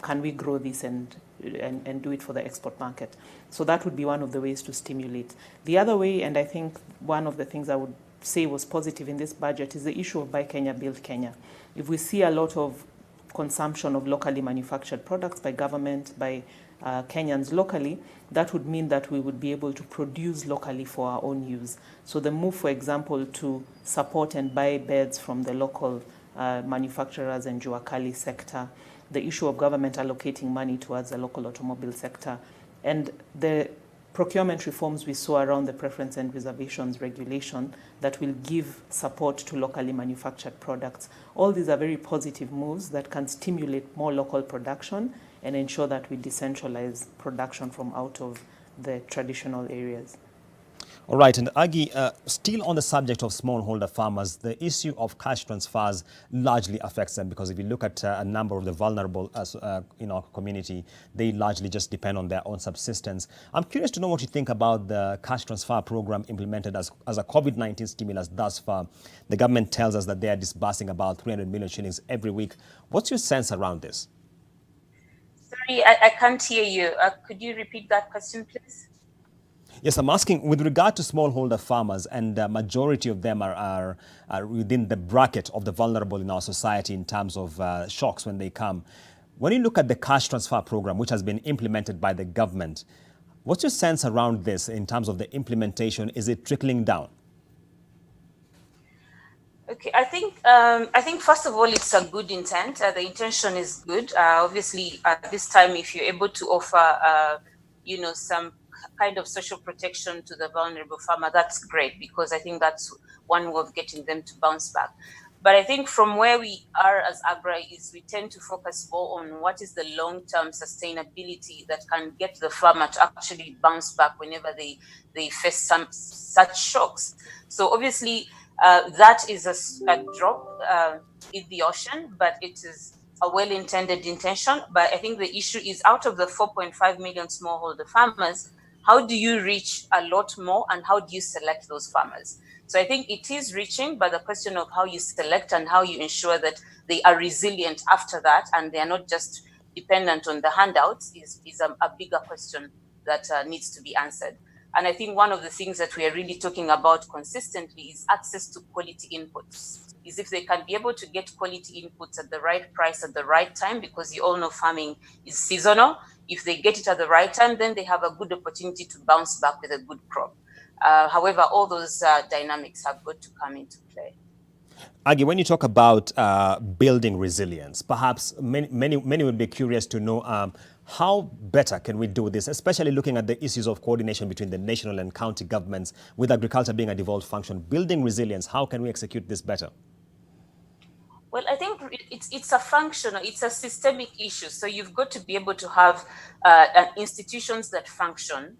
Can we grow this and do it for the export market? So that would be one of the ways to stimulate. The other way, and I think one of the things I would say was positive in this budget, is the issue of Buy Kenya, Build Kenya. If we see a lot of consumption of locally manufactured products by government, by Kenyans locally, that would mean that we would be able to produce locally for our own use. So the move, for example, to support and buy beds from the local manufacturers and Juakali sector, the issue of government allocating money towards the local automobile sector, and the procurement reforms we saw around the preference and reservations regulation that will give support to locally manufactured products. All these are very positive moves that can stimulate more local production and ensure that we decentralize production from out of the traditional areas. All right, and Agi, still on the subject of smallholder farmers, the issue of cash transfers largely affects them, because if you look at a number of the vulnerable in our community, they largely just depend on their own subsistence. I'm curious to know what you think about the cash transfer program implemented as a COVID-19 stimulus thus far. The government tells us that they are disbursing about 300 million shillings every week. What's your sense around this? Sorry, I can't hear you. Could you repeat that question, please? Yes, I'm asking with regard to smallholder farmers, and the majority of them are within the bracket of the vulnerable in our society in terms of shocks when they come. When you look at the cash transfer program, which has been implemented by the government, What's your sense around this in terms of the implementation? Is it trickling down? Okay, I think first of all, it's a good intent. The intention is good. Obviously, at this time, if you're able to offer, some kind of social protection to the vulnerable farmer, that's great, because I think that's one way of getting them to bounce back. But I think from where we are as Agra is we tend to focus more on what is the long-term sustainability that can get the farmer to actually bounce back whenever they face such shocks. So obviously, that is a drop in the ocean, but it is a well-intended intention. But I think the issue is, out of the 4.5 million smallholder farmers, how do you reach a lot more, and how do you select those farmers? So I think it is reaching, but the question of how you select and how you ensure that they are resilient after that and they are not just dependent on the handouts is a bigger question that needs to be answered. And I think one of the things that we are really talking about consistently is access to quality inputs. Is if they can be able to get quality inputs at the right price at the right time, because you all know farming is seasonal. If they get it at the right time, then they have a good opportunity to bounce back with a good crop. However, all those dynamics have got to come into play. Agi, when you talk about building resilience, perhaps many would be curious to know how better can we do this, especially looking at the issues of coordination between the national and county governments, with agriculture being a devolved function. Building resilience, how can we execute this better? Well, I think it's a functional, it's a systemic issue. So you've got to be able to have institutions that function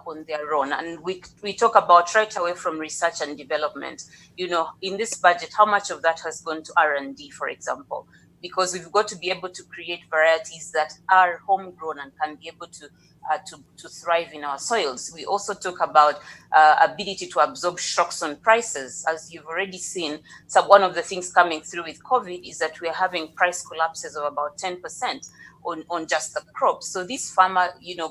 on their own. And we talk about right away from research and development. In this budget, how much of that has gone to R&D, for example? Because we've got to be able to create varieties that are homegrown and can be able to thrive in our soils. We also talk about ability to absorb shocks on prices. As you've already seen, so one of the things coming through with COVID is that we are having price collapses of about 10% on just the crops. So this farmer,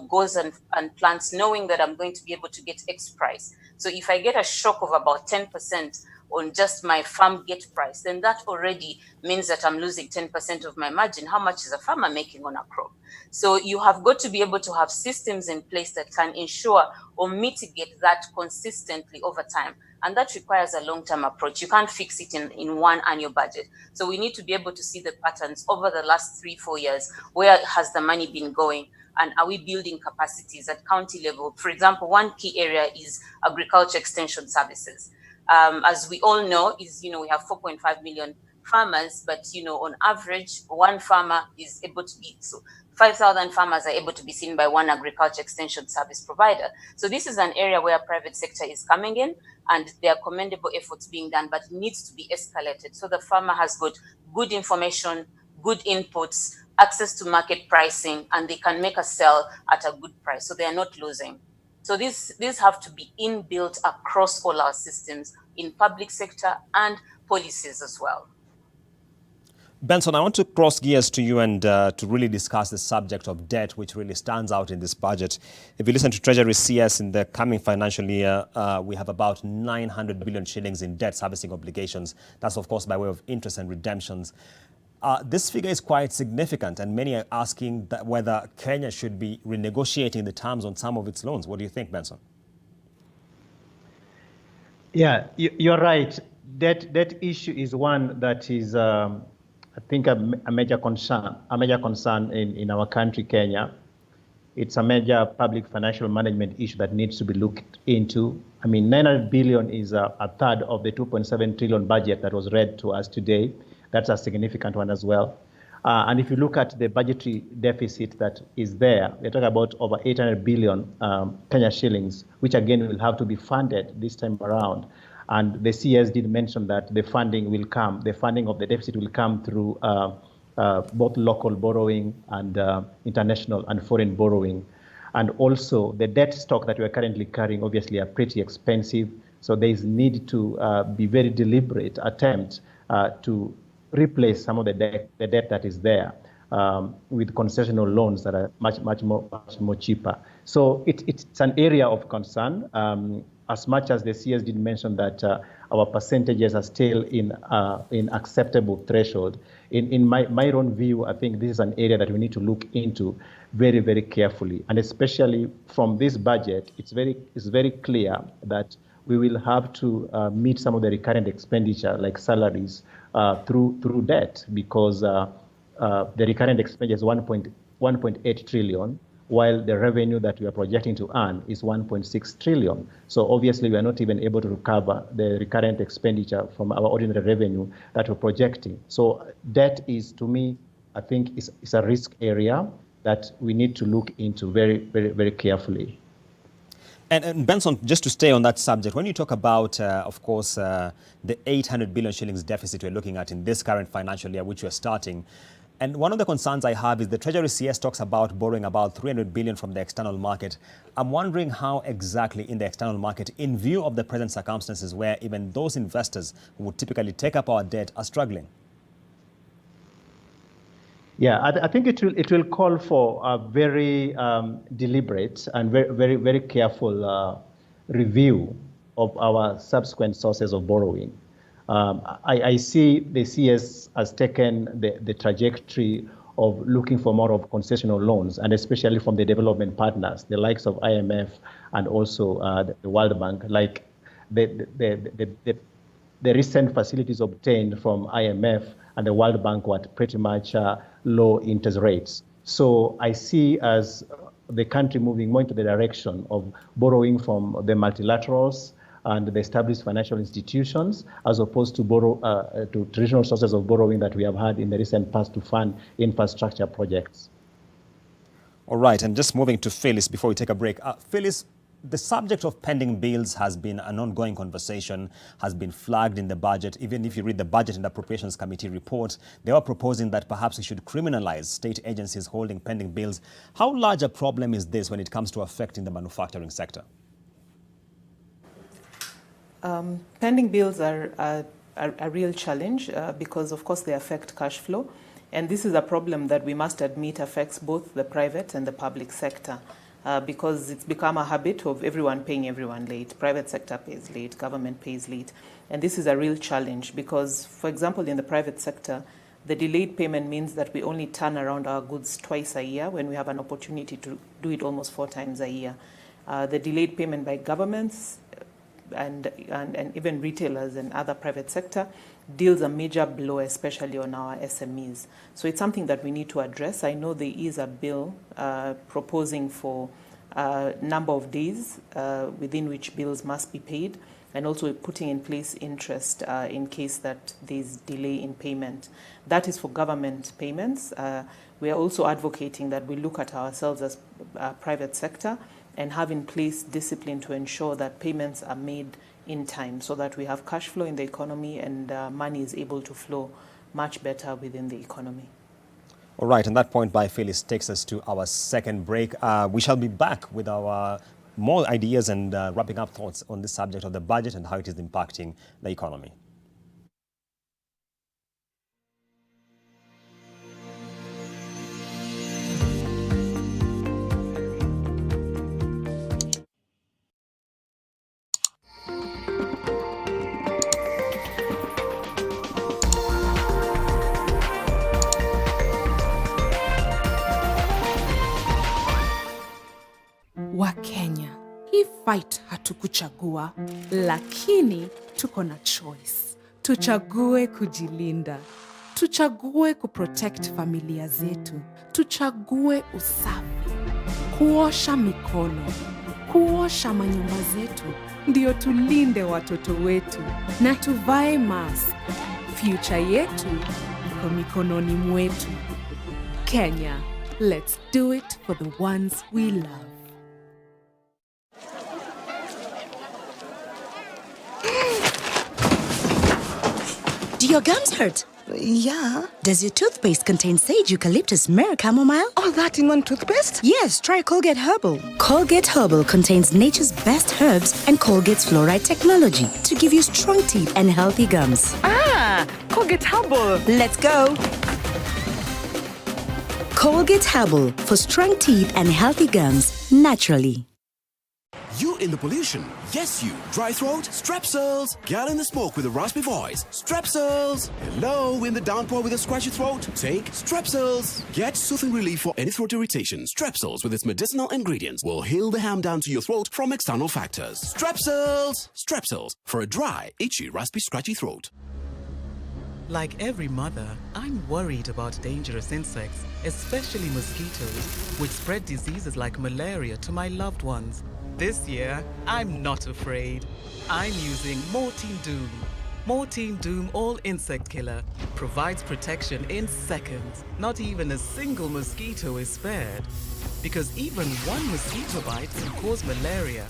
goes and plants knowing that I'm going to be able to get X price. So if I get a shock of about 10% on just my farm get price, then that already means that I'm losing 10% of my margin. How much is a farmer making on a crop? So you have got to be able to have systems in place that can ensure or mitigate that consistently over time. And that requires a long-term approach. You can't fix it in one annual budget. So we need to be able to see the patterns over the last 3-4 years. Where has the money been going? And are we building capacities at county level? For example, one key area is agriculture extension services. As we all know, we have 4.5 million farmers, but on average, one farmer is able to be, so 5,000 farmers are able to be seen by one agriculture extension service provider. So this is an area where private sector is coming in, and there are commendable efforts being done, but needs to be escalated. So the farmer has got good information, good inputs, access to market pricing, and they can make a sell at a good price. So they are not losing. So these have to be inbuilt across all our systems in public sector and policies as well. Benson, I want to cross gears to you and to really discuss the subject of debt, which really stands out in this budget. If you listen to Treasury CS, in the coming financial year, we have about 900 billion shillings in debt servicing obligations. That's, of course, by way of interest and redemptions. This figure is quite significant, and many are asking that whether Kenya should be renegotiating the terms on some of its loans. What do you think, Benson? Yeah, you're right. That issue is one that is, I think, a major concern in our country, Kenya. It's a major public financial management issue that needs to be looked into. I mean, 900 billion is a third of the 2.7 trillion budget that was read to us today. That's a significant one as well. And if you look at the budgetary deficit that is there, we're talking about over 800 billion Kenya shillings, which again will have to be funded this time around. And the CS did mention that the funding of the deficit will come through both local borrowing and international and foreign borrowing. And also the debt stock that we're currently carrying obviously are pretty expensive. So there is need to be very deliberate attempt to replace some of the debt that is there with concessional loans that are much more cheaper. So it's an area of concern. as much as the CS did mention that our percentages are still in acceptable threshold, in my own view, I think this is an area that we need to look into very, very carefully. And especially from this budget, it's very clear that we will have to meet some of the recurrent expenditure like salaries through debt, because the recurrent expenditure is 1.8 trillion, while the revenue that we are projecting to earn is 1.6 trillion. So obviously we are not even able to recover the recurrent expenditure from our ordinary revenue that we're projecting. So debt is, to me, I think is a risk area that we need to look into very, very, very carefully. And Benson, just to stay on that subject, when you talk about, of course, the 800 billion shillings deficit we're looking at in this current financial year, which we're starting, and one of the concerns I have is the Treasury CS talks about borrowing about 300 billion from the external market. I'm wondering how exactly in the external market, in view of the present circumstances where even those investors who would typically take up our debt are struggling. Yeah, I think it will call for a very deliberate and very, very careful review of our subsequent sources of borrowing. I see the CS has taken the trajectory of looking for more of concessional loans, and especially from the development partners, the likes of IMF and also the World Bank, like the recent facilities obtained from IMF and the World Bank were at pretty much low interest rates. So I see as the country moving more into the direction of borrowing from the multilaterals and the established financial institutions, as opposed to to traditional sources of borrowing that we have had in the recent past to fund infrastructure projects. All right, and just moving to Phyllis before we take a break. Phyllis, the subject of pending bills has been an ongoing conversation, has been flagged in the budget. Even if you read the Budget and Appropriations Committee report, they are proposing that perhaps we should criminalize state agencies holding pending bills. How large a problem is this when it comes to affecting the manufacturing sector? Pending bills are a real challenge because, of course, they affect cash flow. And this is a problem that we must admit affects both the private and the public sector because it's become a habit of everyone paying everyone late. Private sector pays late, government pays late. And this is a real challenge because, for example, in the private sector, the delayed payment means that we only turn around our goods twice a year when we have an opportunity to do it almost 4 times a year. The delayed payment by governments and even retailers and other private sector deals a major blow, especially on our SMEs. So it's something that we need to address. I know there is a bill proposing for a number of days within which bills must be paid, and also putting in place interest in case that there's delay in payment. That is for government payments. We are also advocating that we look at ourselves as private sector and have in place discipline to ensure that payments are made in time so that we have cash flow in the economy and money is able to flow much better within the economy. All right, and that point by Phyllis takes us to our second break. We shall be back with our more ideas and wrapping up thoughts on the subject of the budget and how it is impacting the economy. Wakenya, hii fight hatukuchagua, lakini tuko na choice. Tuchague kujilinda. Tuchague kuprotect familia zetu. Tuchague usafi. Kuosha mikono. Kuosha manyumba zetu. Ndio tulinde watoto wetu. Na tuvae mask. Future yetu iko mikononi mwetu. Kenya, let's do it for the ones we love. Do your gums hurt? Yeah. Does your toothpaste contain sage, eucalyptus, myrrh, chamomile? All that in one toothpaste? Yes, try Colgate Herbal. Colgate Herbal contains nature's best herbs and Colgate's fluoride technology to give you strong teeth and healthy gums. Ah, Colgate Herbal. Let's go. Colgate Herbal for strong teeth and healthy gums naturally. You in the pollution? Yes, you. Dry throat? Strepsils. Gal in the smoke with a raspy voice? Strepsils. Hello, in the downpour with a scratchy throat? Take Strepsils. Get soothing relief for any throat irritation. Strepsils with its medicinal ingredients will heal the harm done to your throat from external factors. Strepsils. Strepsils for a dry, itchy, raspy, scratchy throat. Like every mother, I'm worried about dangerous insects, especially mosquitoes, which spread diseases like malaria to my loved ones. This year, I'm not afraid. I'm using Mortein Doom. Mortein Doom All Insect Killer provides protection in seconds. Not even a single mosquito is spared, because even one mosquito bite can cause malaria.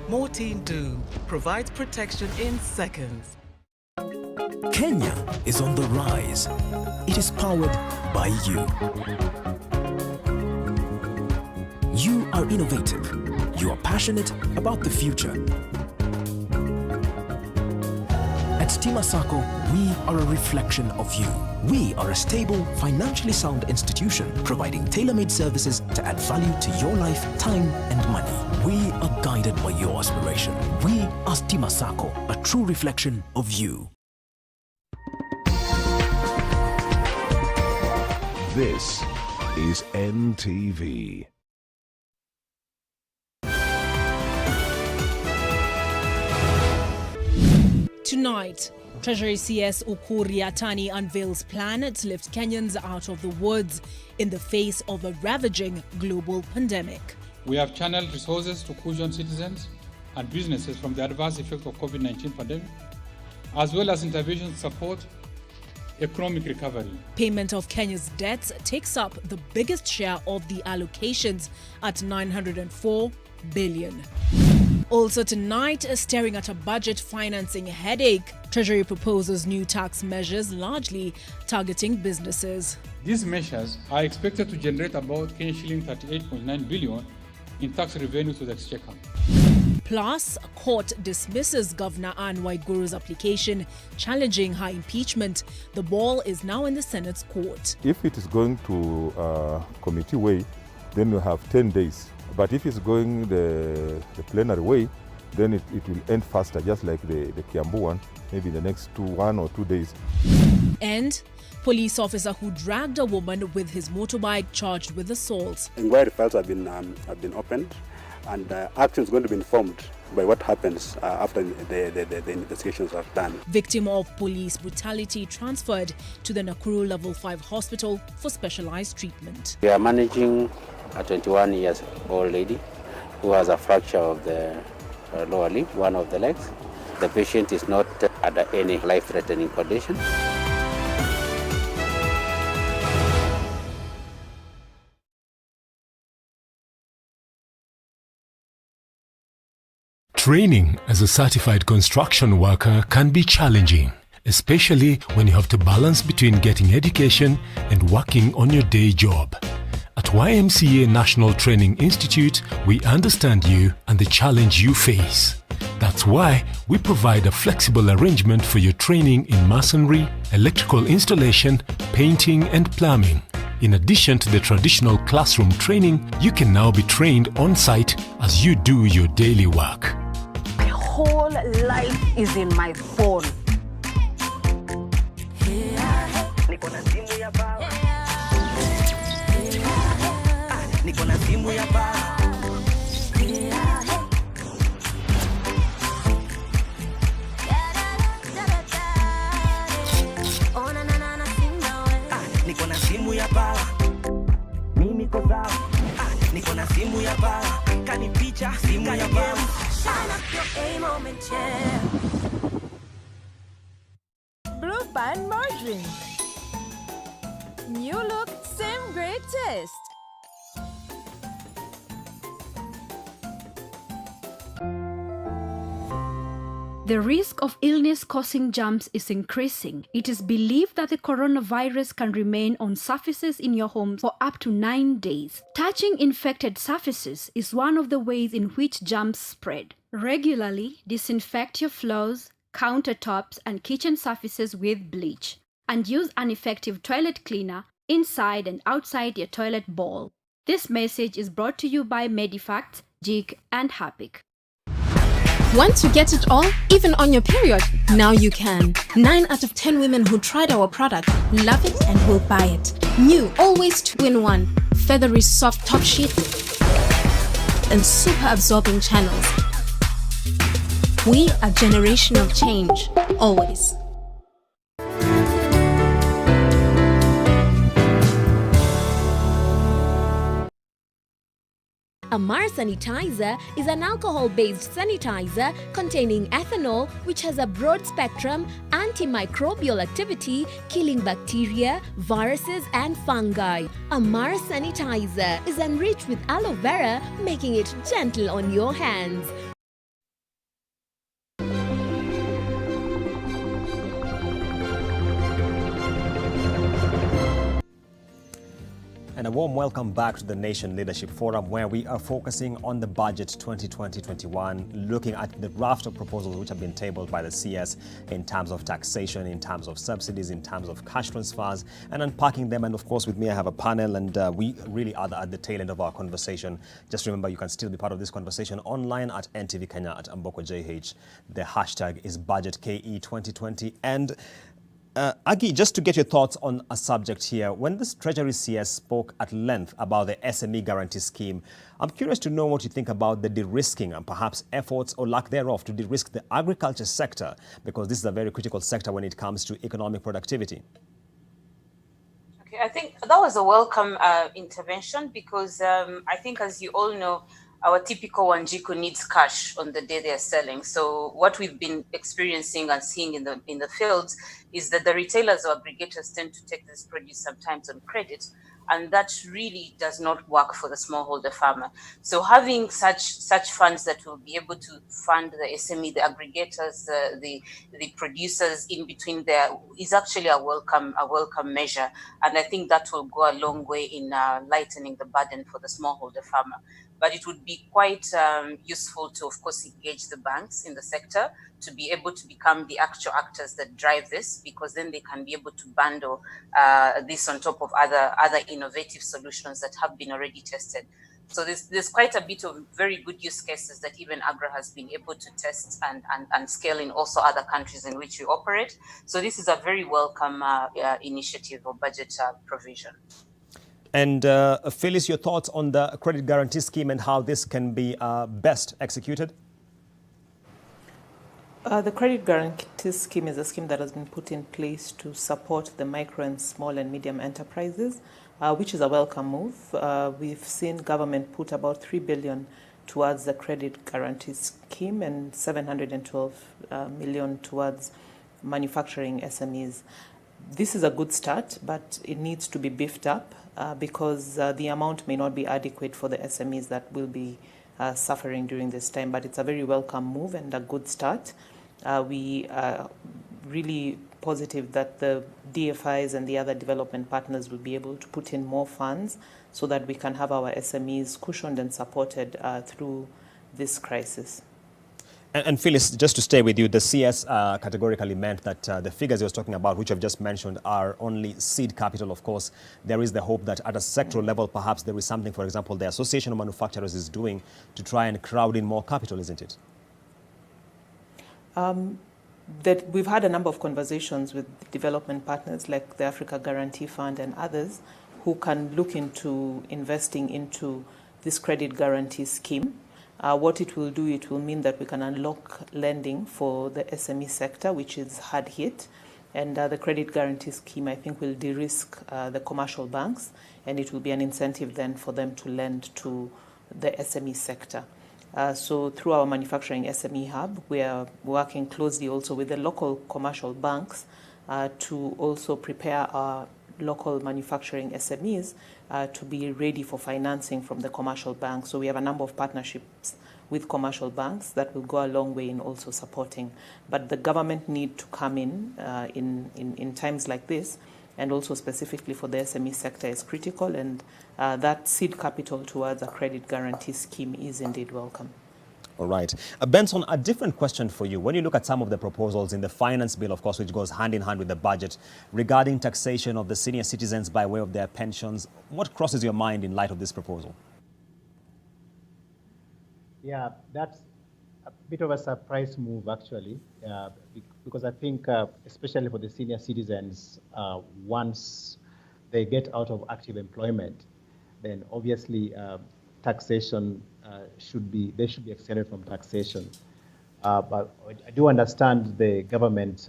Mortein Doom provides protection in seconds. Kenya is on the rise. It is powered by you. You are innovative. You are passionate about the future. At Stima Sacco, we are a reflection of you. We are a stable, financially sound institution providing tailor-made services to add value to your life, time, and money. We are guided by your aspiration. We are Stima Sacco, a true reflection of you. This is NTV. Tonight, Treasury CS Ukur Yatani unveils plan to lift Kenyans out of the woods in the face of a ravaging global pandemic. We have channeled resources to cushion citizens and businesses from the adverse effect of COVID-19 pandemic, as well as intervention to support economic recovery. Payment of Kenya's debts takes up the biggest share of the allocations at 904 billion. Also tonight, staring at a budget financing headache, Treasury proposes new tax measures largely targeting businesses. These measures are expected to generate about shilling 38.9 billion in tax revenue to the exchequer. Plus, court dismisses Governor Anne Waiguru's application challenging her impeachment. The ball is now in the Senate's court. If it is going to committee way, then you have 10 days. But if it's going the plenary way, then it will end faster, just like the Kiambu one, maybe the next 1 or 2 days. And police officer who dragged a woman with his motorbike charged with assault. Inquiry files have been opened, and action is going to be informed by what happens after the investigations are done. Victim of police brutality transferred to the Nakuru Level 5 hospital for specialized treatment. We are managing a 21-year-old lady who has a fracture of the lower limb, one of the legs. The patient is not under any life-threatening condition. Training as a certified construction worker can be challenging, especially when you have to balance between getting education and working on your day job. At YMCA National Training Institute, we understand you and the challenge you face. That's why we provide a flexible arrangement for your training in masonry, electrical installation, painting and plumbing. In addition to the traditional classroom training, you can now be trained on-site as you do your daily work. My whole life is in my phone. Blueband margarine. New look, same great taste. The risk of illness-causing germs is increasing. It is believed that the coronavirus can remain on surfaces in your home for up to 9 days. Touching infected surfaces is one of the ways in which germs spread. Regularly disinfect your floors, countertops, and kitchen surfaces with bleach, and use an effective toilet cleaner inside and outside your toilet bowl. This message is brought to you by Medifacts, JIC, and HAPIC. Want to get it all, even on your period? Now you can. 9 out of 10 women who tried our product love it and will buy it. New, always 2-in-1. Feathery soft top sheet and super absorbing channels. We are generation of change, always. Amar Sanitizer is an alcohol-based sanitizer containing ethanol, which has a broad spectrum antimicrobial activity, killing bacteria, viruses and fungi. Amar Sanitizer is enriched with aloe vera, making it gentle on your hands. And a warm welcome back to the Nation Leadership Forum, where we are focusing on the budget 2020-21, looking at the raft of proposals which have been tabled by the CS in terms of taxation, in terms of subsidies, in terms of cash transfers, and unpacking them. And of course, with me, I have a panel, and we really are at the tail end of our conversation. Just remember, you can still be part of this conversation online at NTV Kenya, at Amboko JH. The hashtag is BudgetKE 2020. And Agi, just to get your thoughts on a subject here, when this Treasury CS spoke at length about the SME guarantee scheme, I'm curious to know what you think about the de-risking and perhaps efforts or lack thereof to de-risk the agriculture sector, because this is a very critical sector when it comes to economic productivity. Okay, I think that was a welcome intervention, because I think, as you all know, our typical Wanjiku needs cash on the day they are selling. So what we've been experiencing and seeing in the fields is that the retailers or aggregators tend to take this produce sometimes on credit, and that really does not work for the smallholder farmer. So having such funds that will be able to fund the SME, the aggregators, the producers in between there is actually a welcome measure, and I think that will go a long way in lightening the burden for the smallholder farmer. But it would be quite useful to, of course, engage the banks in the sector to be able to become the actual actors that drive this, because then they can be able to bundle this on top of other innovative solutions that have been already tested. So there's quite a bit of very good use cases that even Agra has been able to test and scale in also other countries in which we operate. So this is a very welcome initiative or budget provision. And Phyllis, your thoughts on the credit guarantee scheme and how this can be best executed? The credit guarantee scheme is a scheme that has been put in place to support the micro and small and medium enterprises, which is a welcome move. We've seen government put about 3 billion towards the credit guarantee scheme and 712 million towards manufacturing SMEs. This is a good start, but it needs to be beefed up because the amount may not be adequate for the SMEs that will be suffering during this time. But it's a very welcome move and a good start. We are really positive that the DFIs and the other development partners will be able to put in more funds so that we can have our SMEs cushioned and supported through this crisis. And Phyllis, just to stay with you, the CS categorically meant that the figures you were talking about, which I've just mentioned, are only seed capital. Of course, there is the hope that at a sectoral level, perhaps there is something, for example, the Association of Manufacturers is doing to try and crowd in more capital, isn't it? That we've had a number of conversations with development partners like the Africa Guarantee Fund and others who can look into investing into this credit guarantee scheme. What it will do, it will mean that we can unlock lending for the SME sector, which is hard hit. And the credit guarantee scheme, I think, will de-risk the commercial banks, and it will be an incentive then for them to lend to the SME sector. So through our manufacturing SME hub, we are working closely also with the local commercial banks to also prepare our local manufacturing SMEs to be ready for financing from the commercial banks. So we have a number of partnerships with commercial banks that will go a long way in also supporting. But the government need to come in times like this, and also specifically for the SME sector is critical, and that seed capital towards a credit guarantee scheme is indeed welcome. All right. Benson, a different question for you. When you look at some of the proposals in the finance bill, of course, which goes hand in hand with the budget, regarding taxation of the senior citizens by way of their pensions, what crosses your mind in light of this proposal? Yeah, that's bit of a surprise move, actually, because I think, especially for the senior citizens, once they get out of active employment, then obviously taxation they should be exempted from taxation. But I do understand the government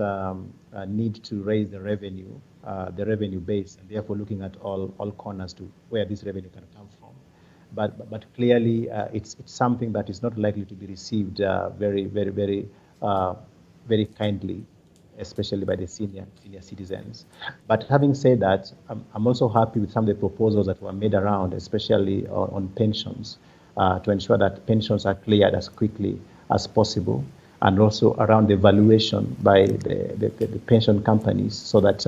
need to raise the revenue base, and therefore looking at all corners to where this revenue can come from. But clearly, it's something that is not likely to be received very kindly, especially by the senior citizens. But having said that, I'm also happy with some of the proposals that were made around, especially on pensions, to ensure that pensions are cleared as quickly as possible, and also around the valuation by the pension companies, so that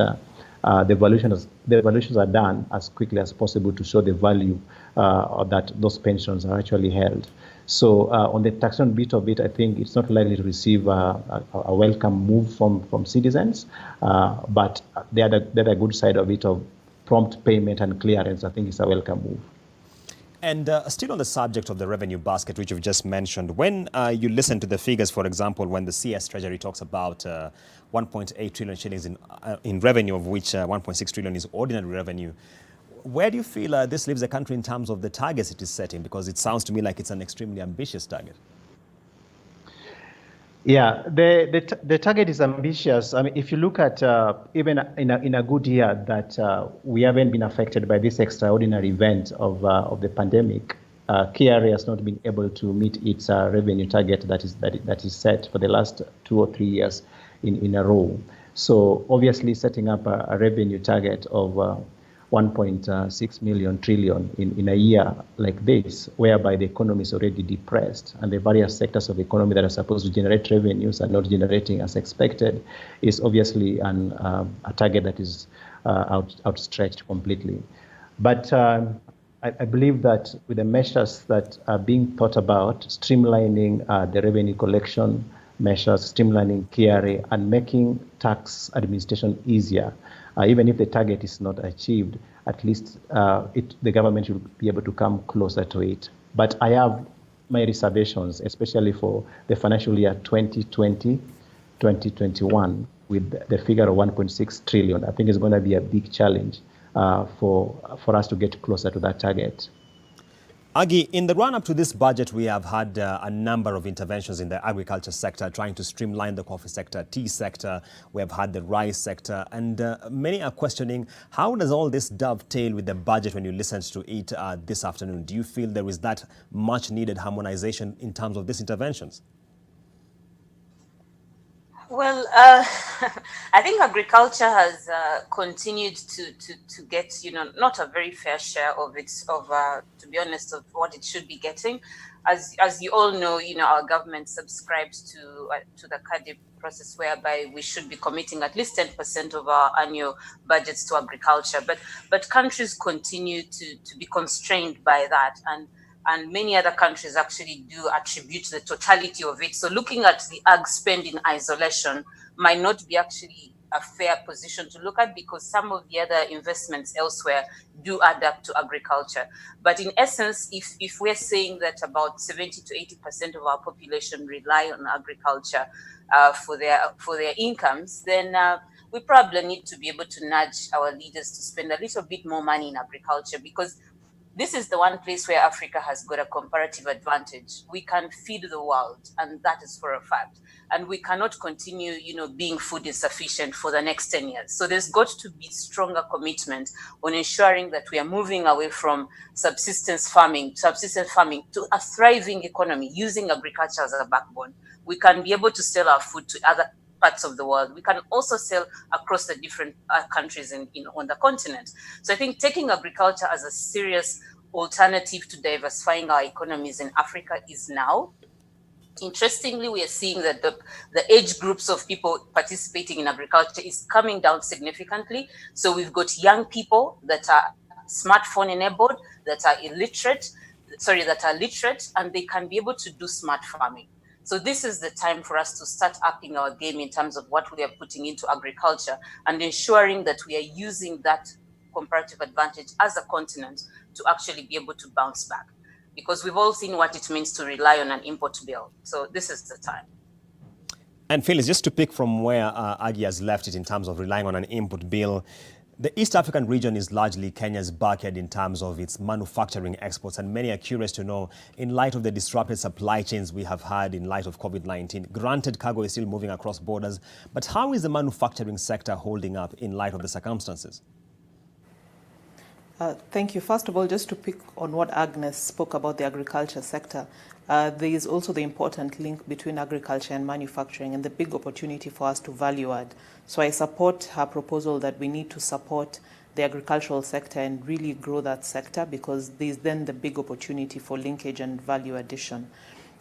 the valuations are done as quickly as possible to show the value that those pensions are actually held. So on the taxation bit of it, I think it's not likely to receive a welcome move from citizens, but the other good side of it, of prompt payment and clearance, I think is a welcome move. And still on the subject of the revenue basket, which you've just mentioned, when you listen to the figures, for example, when the CS Treasury talks about 1.8 trillion shillings in revenue, of which 1.6 trillion is ordinary revenue, where do you feel this leaves the country in terms of the targets it is setting? Because it sounds to me like it's an extremely ambitious target. Yeah, the target is ambitious. I mean, if you look at even in a good year that we haven't been affected by this extraordinary event of the pandemic, KRA has not been able to meet its revenue target that is set for the last 2 or 3 years in a row. So obviously, setting up a revenue target of 1.6 trillion in a year like this, whereby the economy is already depressed and the various sectors of the economy that are supposed to generate revenues are not generating as expected, is obviously a target that is outstretched completely. But I believe that with the measures that are being thought about, streamlining the revenue collection measures, streamlining KRA, and making tax administration easier, even if the target is not achieved, at least the government should be able to come closer to it. But I have my reservations, especially for the financial year 2020-2021, with the figure of 1.6 trillion. I think it's going to be a big challenge for us to get closer to that target. Agi, in the run-up to this budget, we have had a number of interventions in the agriculture sector, trying to streamline the coffee sector, tea sector. We have had the rice sector, and many are questioning, how does all this dovetail with the budget when you listened to it this afternoon? Do you feel there is that much needed harmonization in terms of these interventions? Well, I think agriculture has continued to get, not a very fair share of its, to be honest, of what it should be getting. As you all know, our government subscribes to the CADIP process, whereby we should be committing at least 10% of our annual budgets to agriculture. But countries continue to be constrained by that, and many other countries actually do attribute the totality of it. So looking at the ag spend in isolation might not be actually a fair position to look at, because some of the other investments elsewhere do add up to agriculture. But in essence, if we're saying that about 70 to 80% of our population rely on agriculture for their incomes, then we probably need to be able to nudge our leaders to spend a little bit more money in agriculture, because this is the one place where Africa has got a comparative advantage. We can feed the world, and that is for a fact. And we cannot continue, being food insufficient for the next 10 years. So there's got to be stronger commitment on ensuring that we are moving away from subsistence farming to a thriving economy, using agriculture as a backbone. We can be able to sell our food to other parts of the world. We can also sell across the different countries on the continent. So I think taking agriculture as a serious alternative to diversifying our economies in Africa is now. Interestingly, we are seeing that the age groups of people participating in agriculture is coming down significantly. So we've got young people that are smartphone enabled, that are literate, and they can be able to do smart farming. So this is the time for us to start upping our game in terms of what we are putting into agriculture, and ensuring that we are using that comparative advantage as a continent to actually be able to bounce back. because we've all seen what it means to rely on an import bill. So this is the time. And Phyllis, just to pick from where Aggie has left it in terms of relying on an input bill, the East African region is largely Kenya's backyard in terms of its manufacturing exports, and many are curious to know, in light of the disrupted supply chains we have had in light of COVID-19, granted cargo is still moving across borders, but how is the manufacturing sector holding up in light of the circumstances? Thank you. First of all, just to pick on what Agnes spoke about the agriculture sector, there is also the important link between agriculture and manufacturing and the big opportunity for us to value add. So I support her proposal that we need to support the agricultural sector and really grow that sector, because there's then the big opportunity for linkage and value addition.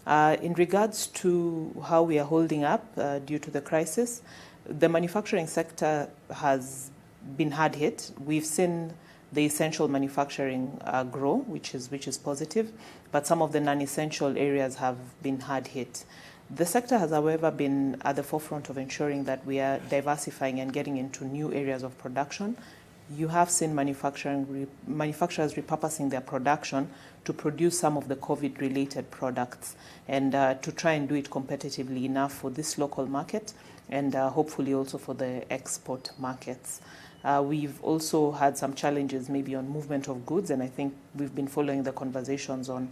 In regards to how we are holding up due to the crisis, the manufacturing sector has been hard hit. We've seen the essential manufacturing grow, which is positive, but some of the non-essential areas have been hard hit. The sector has, however, been at the forefront of ensuring that we are diversifying and getting into new areas of production. You have seen manufacturers repurposing their production to produce some of the COVID-related products and to try and do it competitively enough for this local market and hopefully also for the export markets. We've also had some challenges maybe on movement of goods, and I think we've been following the conversations on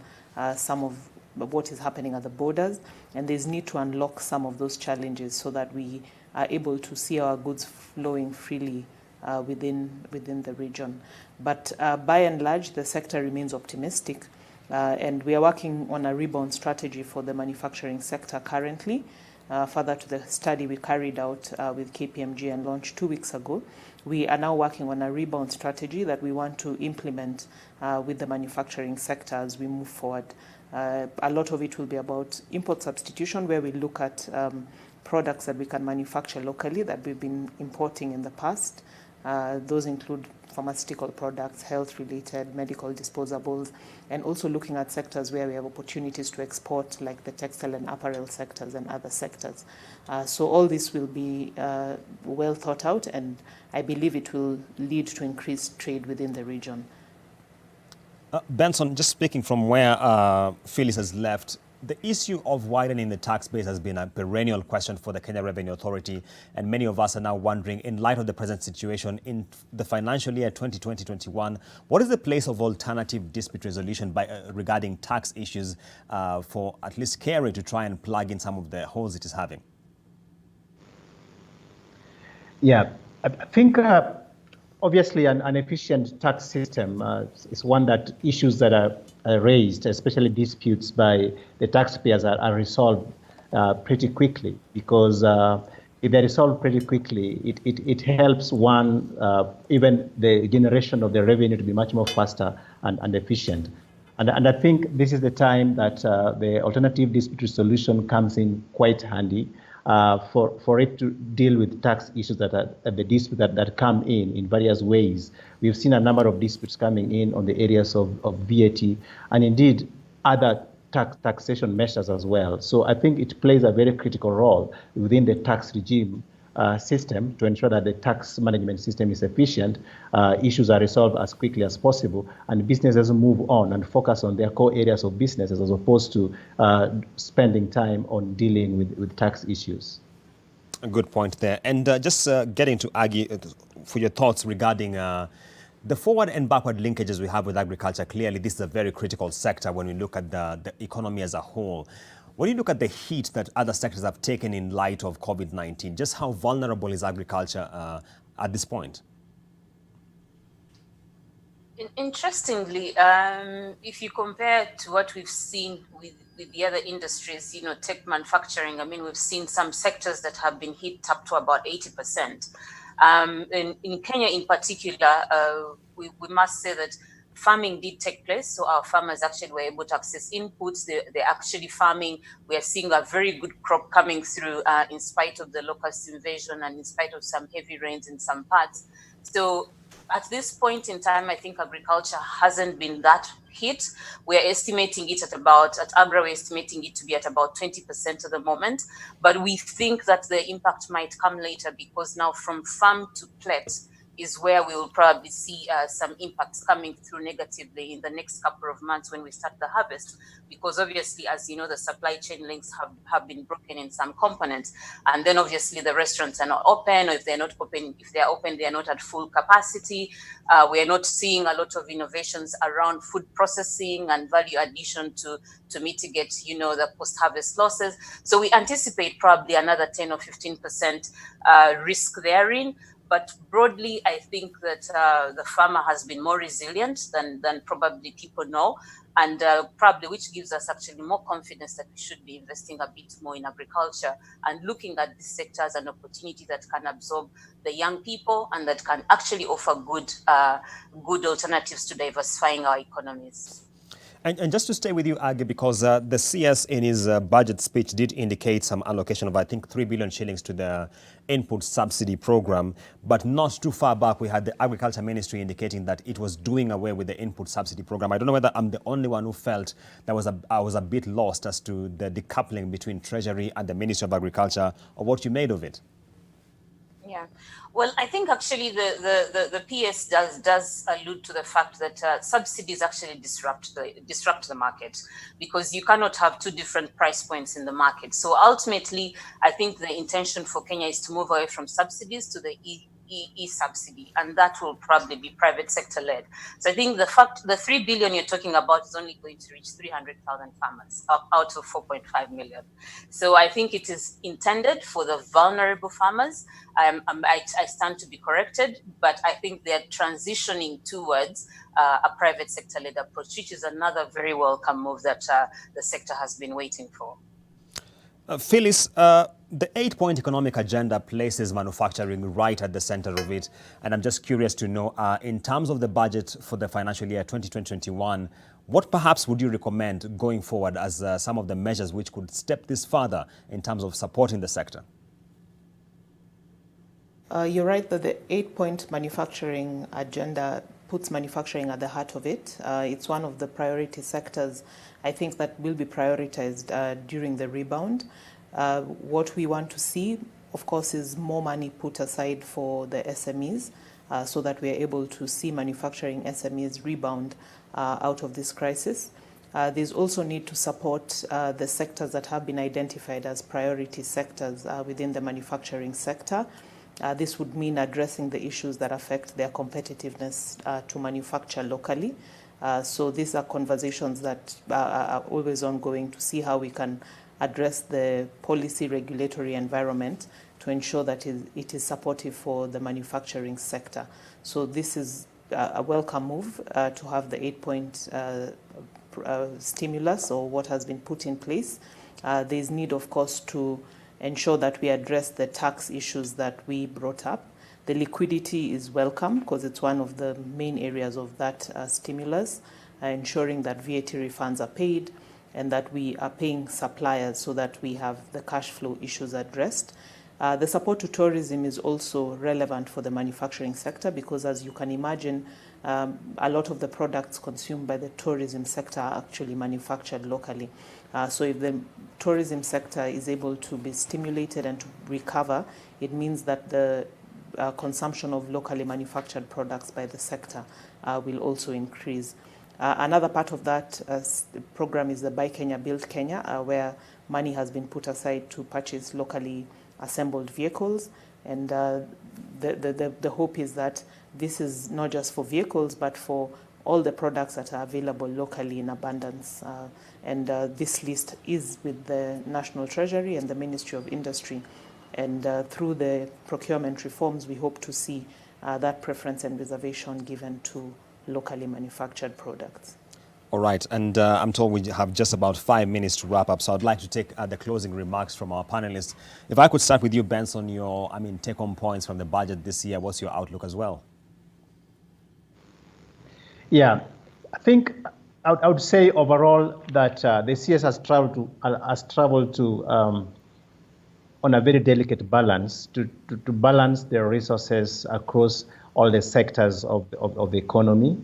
some of what is happening at the borders, and there's need to unlock some of those challenges so that we are able to see our goods flowing freely within the region. But by and large, the sector remains optimistic, and we are working on a rebound strategy for the manufacturing sector currently. Further to the study we carried out with KPMG and launched 2 weeks ago, we are now working on a rebound strategy that we want to implement with the manufacturing sector as we move forward. A lot of it will be about import substitution, where we look at products that we can manufacture locally that we've been importing in the past. Those include pharmaceutical products, health-related, medical disposables, and also looking at sectors where we have opportunities to export, like the textile and apparel sectors and other sectors. So all this will be well thought out, and I believe it will lead to increased trade within the region. Benson, just speaking from where Phyllis has left, the issue of widening the tax base has been a perennial question for the Kenya Revenue Authority, and many of us are now wondering, in light of the present situation in the financial year 2020-21, what is the place of alternative dispute resolution regarding tax issues for at least KRA to try and plug in some of the holes it is having? Yeah, I think obviously an efficient tax system is one that issues that are raised, especially disputes by the taxpayers, are resolved pretty quickly, because if they're resolved pretty quickly, it helps even the generation of the revenue to be much more faster and efficient. And I think this is the time that the alternative dispute resolution comes in quite handy for it to deal with tax issues that come in various ways. We've seen a number of disputes coming in on the areas of VAT and indeed other taxation measures as well. So I think it plays a very critical role within the tax regime system to ensure that the tax management system is efficient, issues are resolved as quickly as possible, and businesses move on and focus on their core areas of businesses as opposed to spending time on dealing with tax issues. A good point there. And just getting to Aggie, for your thoughts regarding the forward and backward linkages we have with agriculture. Clearly, this is a very critical sector when we look at the economy as a whole. When you look at the heat that other sectors have taken in light of COVID-19, just how vulnerable is agriculture at this point? Interestingly, if you compare to what we've seen with the other industries, tech manufacturing, I mean, we've seen some sectors that have been hit up to about 80%. In Kenya in particular, we must say that farming did take place, so our farmers actually were able to access inputs. They're actually farming. We are seeing a very good crop coming through in spite of the locust invasion and in spite of some heavy rains in some parts. So at this point in time, I think agriculture hasn't been that hit. We're estimating it at ABRA, we're estimating it to be at about 20% at the moment. But we think that the impact might come later, because now from farm to plate, is where we will probably see some impacts coming through negatively in the next couple of months when we start the harvest, because obviously, as you know, the supply chain links have been broken in some components, and then obviously the restaurants are not open, or if they're not open, if they're open, they're not at full capacity. We are not seeing a lot of innovations around food processing and value addition to mitigate, you know, the post-harvest losses. So we anticipate probably another 10 or 15% risk therein. But broadly, I think that the farmer has been more resilient than probably people know, and probably which gives us actually more confidence that we should be investing a bit more in agriculture and looking at this sector as an opportunity that can absorb the young people and that can actually offer good alternatives to diversifying our economies. And just to stay with you, Agi, because the CS in his budget speech did indicate some allocation of, I think, 3 billion shillings to the input subsidy program, but not too far back we had the Agriculture Ministry indicating that it was doing away with the input subsidy program. I don't know whether I'm the only one who felt that I was a bit lost as to the decoupling between Treasury and the Ministry of Agriculture, or what you made of it. Yeah, well, I think actually the PS does allude to the fact that subsidies actually disrupt the market, because you cannot have two different price points in the market. So ultimately, I think the intention for Kenya is to move away from subsidies to the e-subsidy, and that will probably be private sector led. So I think the 3 billion you're talking about is only going to reach 300,000 farmers out of 4.5 million. So I think it is intended for the vulnerable farmers. I stand to be corrected, but I think they're transitioning towards a private sector led approach, which is another very welcome move that the sector has been waiting for. Phyllis, the 8-point economic agenda places manufacturing right at the center of it. And I'm just curious to know, in terms of the budget for the financial year 2020-21, what perhaps would you recommend going forward as some of the measures which could step this further in terms of supporting the sector? You're right that the 8-point manufacturing agenda puts manufacturing at the heart of it. It's one of the priority sectors, I think, that will be prioritized during the rebound. What we want to see, of course, is more money put aside for the SMEs so that we are able to see manufacturing SMEs rebound out of this crisis. There's also need to support the sectors that have been identified as priority sectors within the manufacturing sector. This would mean addressing the issues that affect their competitiveness to manufacture locally. So these are conversations that are always ongoing to see how we can address the policy regulatory environment to ensure that it is supportive for the manufacturing sector. So this is a welcome move to have the 8-point stimulus, or what has been put in place. There's need, of course, to ensure that we address the tax issues that we brought up. The liquidity is welcome because it's one of the main areas of that stimulus, ensuring that VAT refunds are paid and that we are paying suppliers so that we have the cash flow issues addressed. The support to tourism is also relevant for the manufacturing sector because, as you can imagine, a lot of the products consumed by the tourism sector are actually manufactured locally. So if the tourism sector is able to be stimulated and to recover, it means that the consumption of locally manufactured products by the sector will also increase. Another part of that program is the Buy Kenya, Build Kenya, where money has been put aside to purchase locally assembled vehicles. And the hope is that this is not just for vehicles, but for all the products that are available locally in abundance. And this list is with the National Treasury and the Ministry of Industry. And through the procurement reforms, we hope to see that preference and reservation given to locally manufactured products. All right, and I'm told we have just about 5 minutes to wrap up, so I'd like to take the closing remarks from our panelists. If I could start with you, Benson, your take-home points from the budget this year. What's your outlook as well? Yeah, I think I would say overall that the CS has traveled to on a very delicate balance to balance the resources across all the sectors of the economy.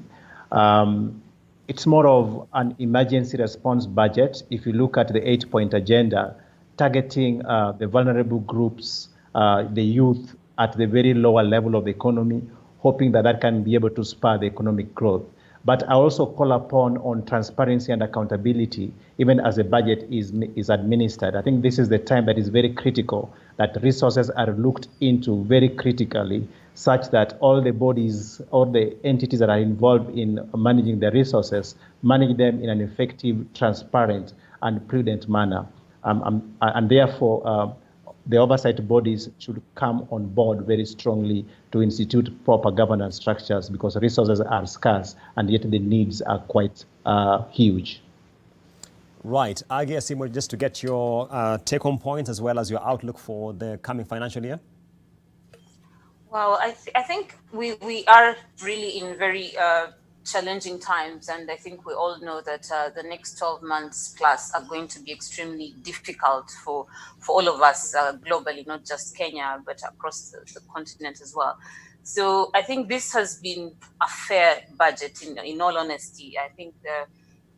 It's more of an emergency response budget. If you look at the 8-point agenda, targeting the vulnerable groups, the youth at the very lower level of the economy, hoping that that can be able to spur the economic growth. But I also call upon on transparency and accountability, even as the budget is administered. I think this is the time that is very critical, that resources are looked into very critically, such that all the bodies, all the entities that are involved in managing the resources, manage them in an effective, transparent, and prudent manner. And therefore, the oversight bodies should come on board very strongly to institute proper governance structures, because resources are scarce and yet the needs are quite huge. Right. Agi Asimwe, just to get your take-home points as well as your outlook for the coming financial year. Well, I think we are really in very challenging times, and I think we all know that the next 12 months plus are going to be extremely difficult for all of us globally, not just Kenya, but across the continent as well. So I think this has been a fair budget, in all honesty. I think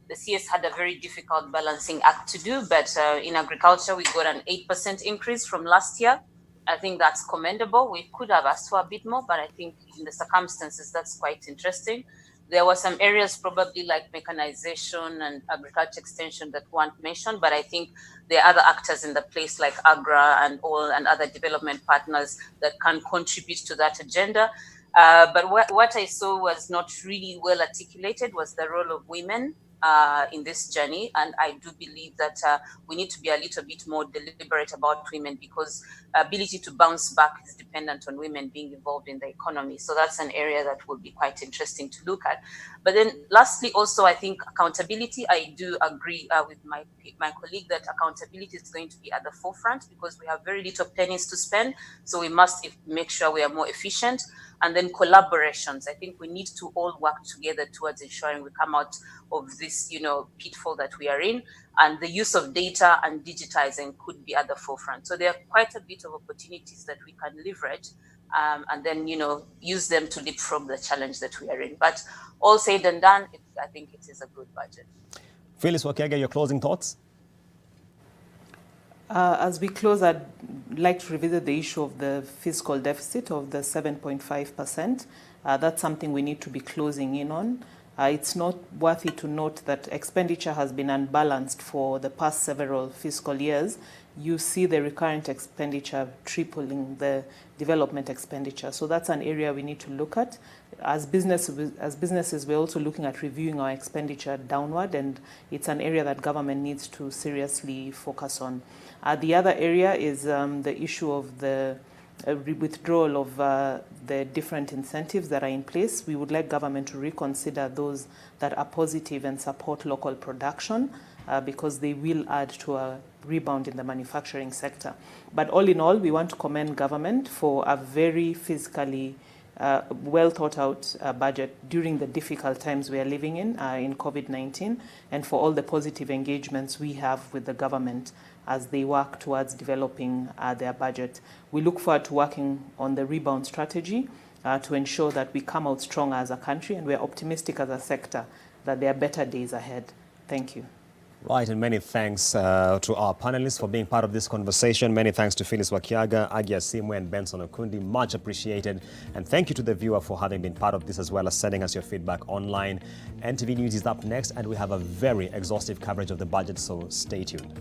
the CS had a very difficult balancing act to do, but in agriculture, we got an 8% increase from last year. I think that's commendable. We could have asked for a bit more, but I think in the circumstances, that's quite interesting. There were some areas probably like mechanization and agriculture extension that weren't mentioned, but I think there are other actors in the place like AGRA and other development partners that can contribute to that agenda. But what I saw was not really well articulated was the role of women in this journey, and I do believe that we need to be a little bit more deliberate about women, because ability to bounce back is dependent on women being involved in the economy. So that's an area that will be quite interesting to look at. But then lastly, also, I think accountability. I do agree with my colleague that accountability is going to be at the forefront, because we have very little pennies to spend. So we must make sure we are more efficient. And then collaborations. I think we need to all work together towards ensuring we come out of this, pitfall that we are in. And the use of data and digitizing could be at the forefront. So there are quite a bit of opportunities that we can leverage, and then, use them to leapfrog the challenge that we are in. But all said and done, I think it is a good budget. Phyllis Wakiaga, your closing thoughts? As we close, I'd like to revisit the issue of the fiscal deficit of the 7.5%. That's something we need to be closing in on. It's not worthy to note that expenditure has been unbalanced for the past several fiscal years. You see the recurrent expenditure tripling the development expenditure. So that's an area we need to look at. As businesses, we're also looking at reviewing our expenditure downward, and it's an area that government needs to seriously focus on. The other area is the issue of the withdrawal of the different incentives that are in place. We would like government to reconsider those that are positive and support local production, because they will add to a rebound in the manufacturing sector. But all in all, we want to commend government for a very fiscally well thought out budget during the difficult times we are living in COVID-19, and for all the positive engagements we have with the government as they work towards developing their budget. We look forward to working on the rebound strategy to ensure that we come out strong as a country, and we're optimistic as a sector that there are better days ahead. Thank you. Right, and many thanks to our panelists for being part of this conversation. Many thanks to Phyllis Wakiaga, Agi Asimwe, and Benson Okundi. Much appreciated. And thank you to the viewer for having been part of this, as well as sending us your feedback online. NTV News is up next, and we have a very exhaustive coverage of the budget, so stay tuned.